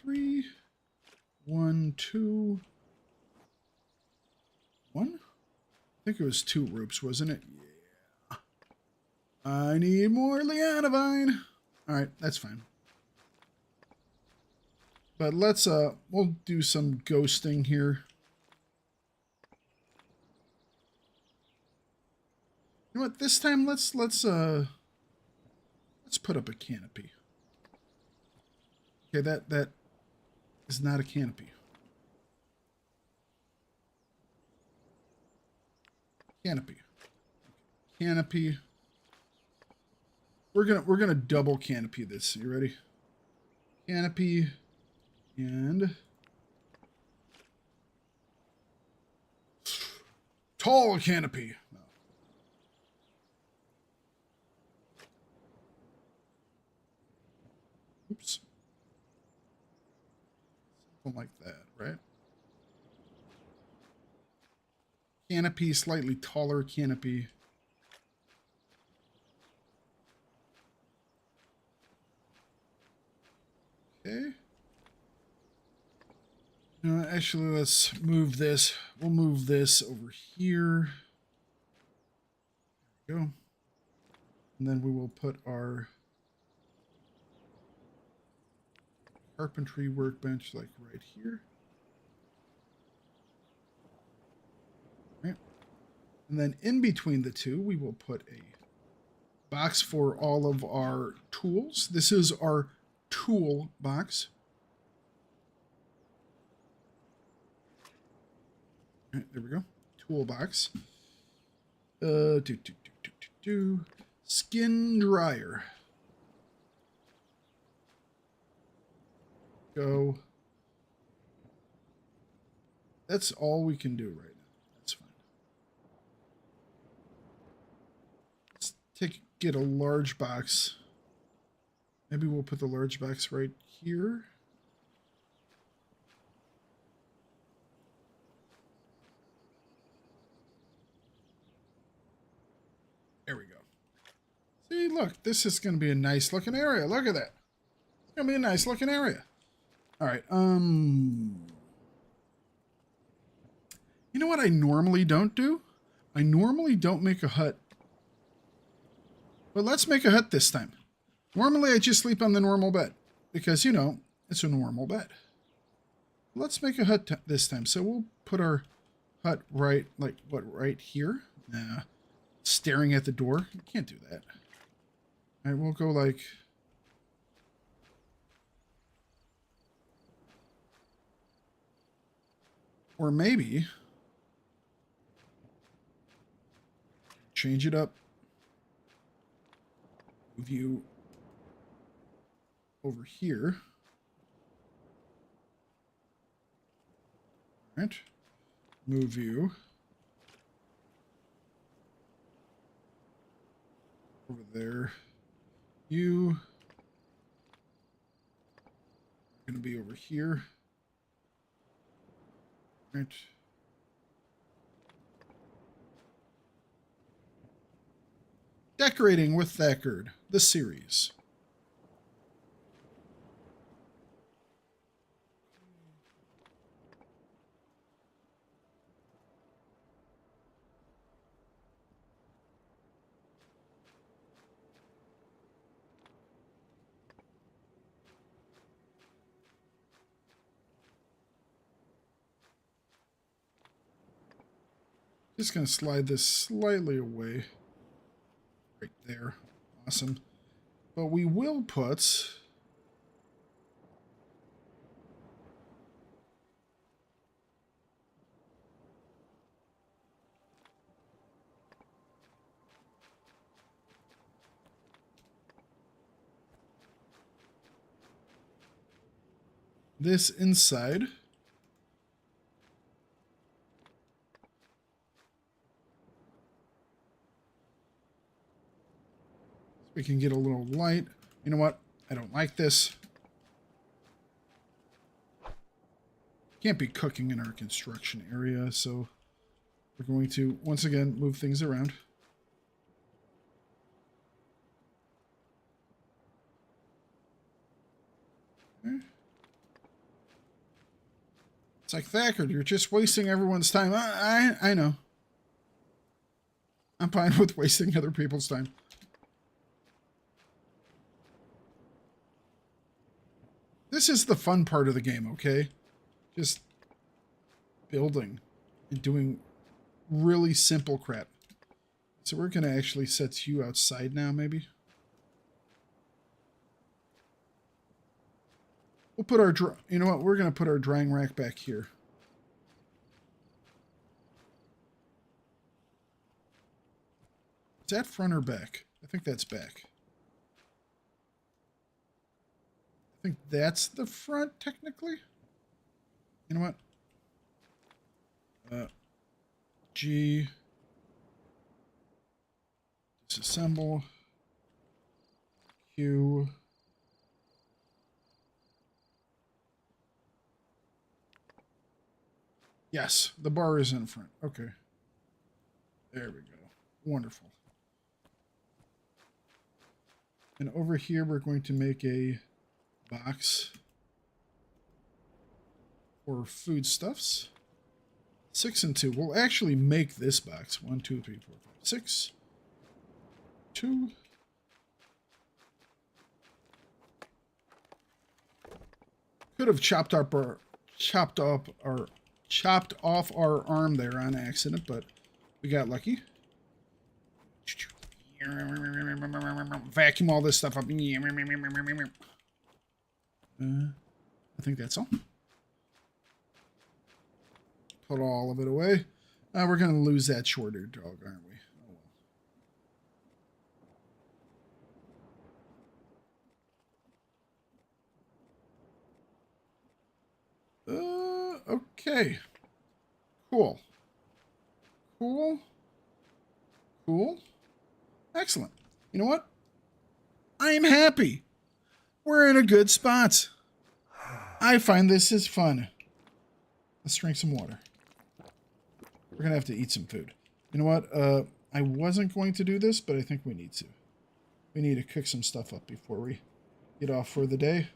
3. 1, 2. 1? I think it was 2 ropes, wasn't it? Yeah. I need more liana vine. All right, that's fine. But let's we'll do some ghosting here. You know what? This time let's put up a canopy. Okay, that is not a canopy. Canopy. Canopy. We're gonna double canopy this. You ready? canopy and tall canopy. No. Oops. Something like that, right? Canopy, slightly taller canopy. Okay. Actually, let's move this. We'll move this over here. There we go. And then we will put our carpentry workbench like right here. Right. And then in between the two, we will put a box for all of our tools. This is our tool box. All right, there we go. Toolbox. Skin dryer. Go. That's all we can do right now. That's fine. Let's get a large box. Maybe we'll put the large box right here. There we go. See, look, this is going to be a nice looking area. Look at that. It's going to be a nice looking area. All right. You know what I normally don't do? I normally don't make a hut. But let's make a hut this time. Normally I just sleep on the normal bed because, you know, it's a normal bed. Let's make a hut this time. So we'll put our hut right, like, what, right here? Nah. Staring at the door. You can't do that. All right, we'll go like... Or maybe... change it up. Move you over here. All right. Move you over there. You are going to be over here. All right. Decorating with Thakard, the series. Just going to slide this slightly away. Right there. Awesome. But we will put... this inside. We can get a little light. You know what? I don't like this. Can't be cooking in our construction area, so we're going to, once again, move things around. Okay. It's like, Thakard, you're just wasting everyone's time. I know. I'm fine with wasting other people's time. This is the fun part of the game, okay? Just building and doing really simple crap. So we're going to actually set you outside now, maybe. We'll put our, you know what? We're going to put our drying rack back here. Is that front or back? I think that's back. I think that's the front, technically. You know what? G. Disassemble. Q. Yes, the bar is in front. Okay. There we go. Wonderful. And over here, we're going to make a box for foodstuffs. 6 and 2. We'll actually make this box. 1, 2, 3, 4, 5, 6. 2. Could have chopped off our arm there on accident, but we got lucky. Vacuum all this stuff up. I think that's all. Put all of it away. We're going to lose that shorter dog, aren't we? Oh well. Okay. Cool. Cool. Cool. Excellent. You know what? I am happy. We're in a good spot. I find this is fun. Let's drink some water. We're going to have to eat some food. You know what? I wasn't going to do this, but I think we need to. We need to cook some stuff up before we get off for the day.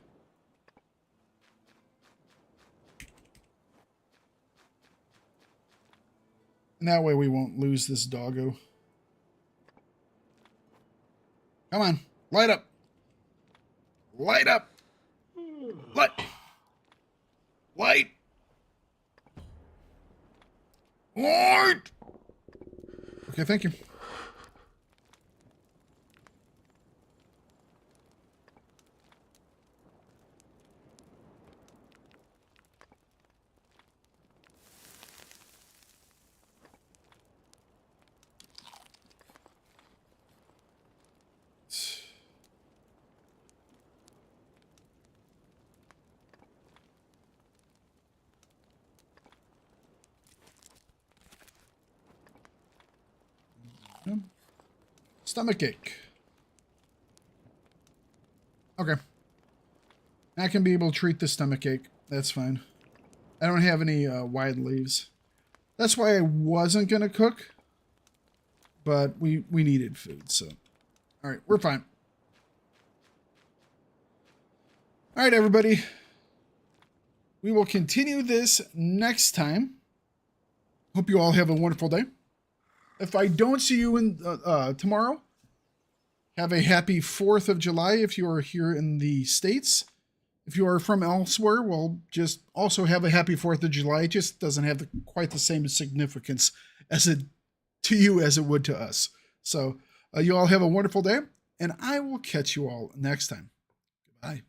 And that way we won't lose this doggo. Come on. Light up. Light up. Light. Light. Light. Okay, thank you. Stomach ache. Okay. I can be able to treat the stomach ache. That's fine. I don't have any wide leaves. That's why I wasn't going to cook. But we needed food, so. Alright, we're fine. Alright, everybody. We will continue this next time. Hope you all have a wonderful day. If I don't see you in tomorrow, have a happy 4th of July if you are here in the States. If you are from elsewhere, well, just also have a happy 4th of July. It just doesn't have quite the same significance as it to you as it would to us. So you all have a wonderful day, and I will catch you all next time. Goodbye.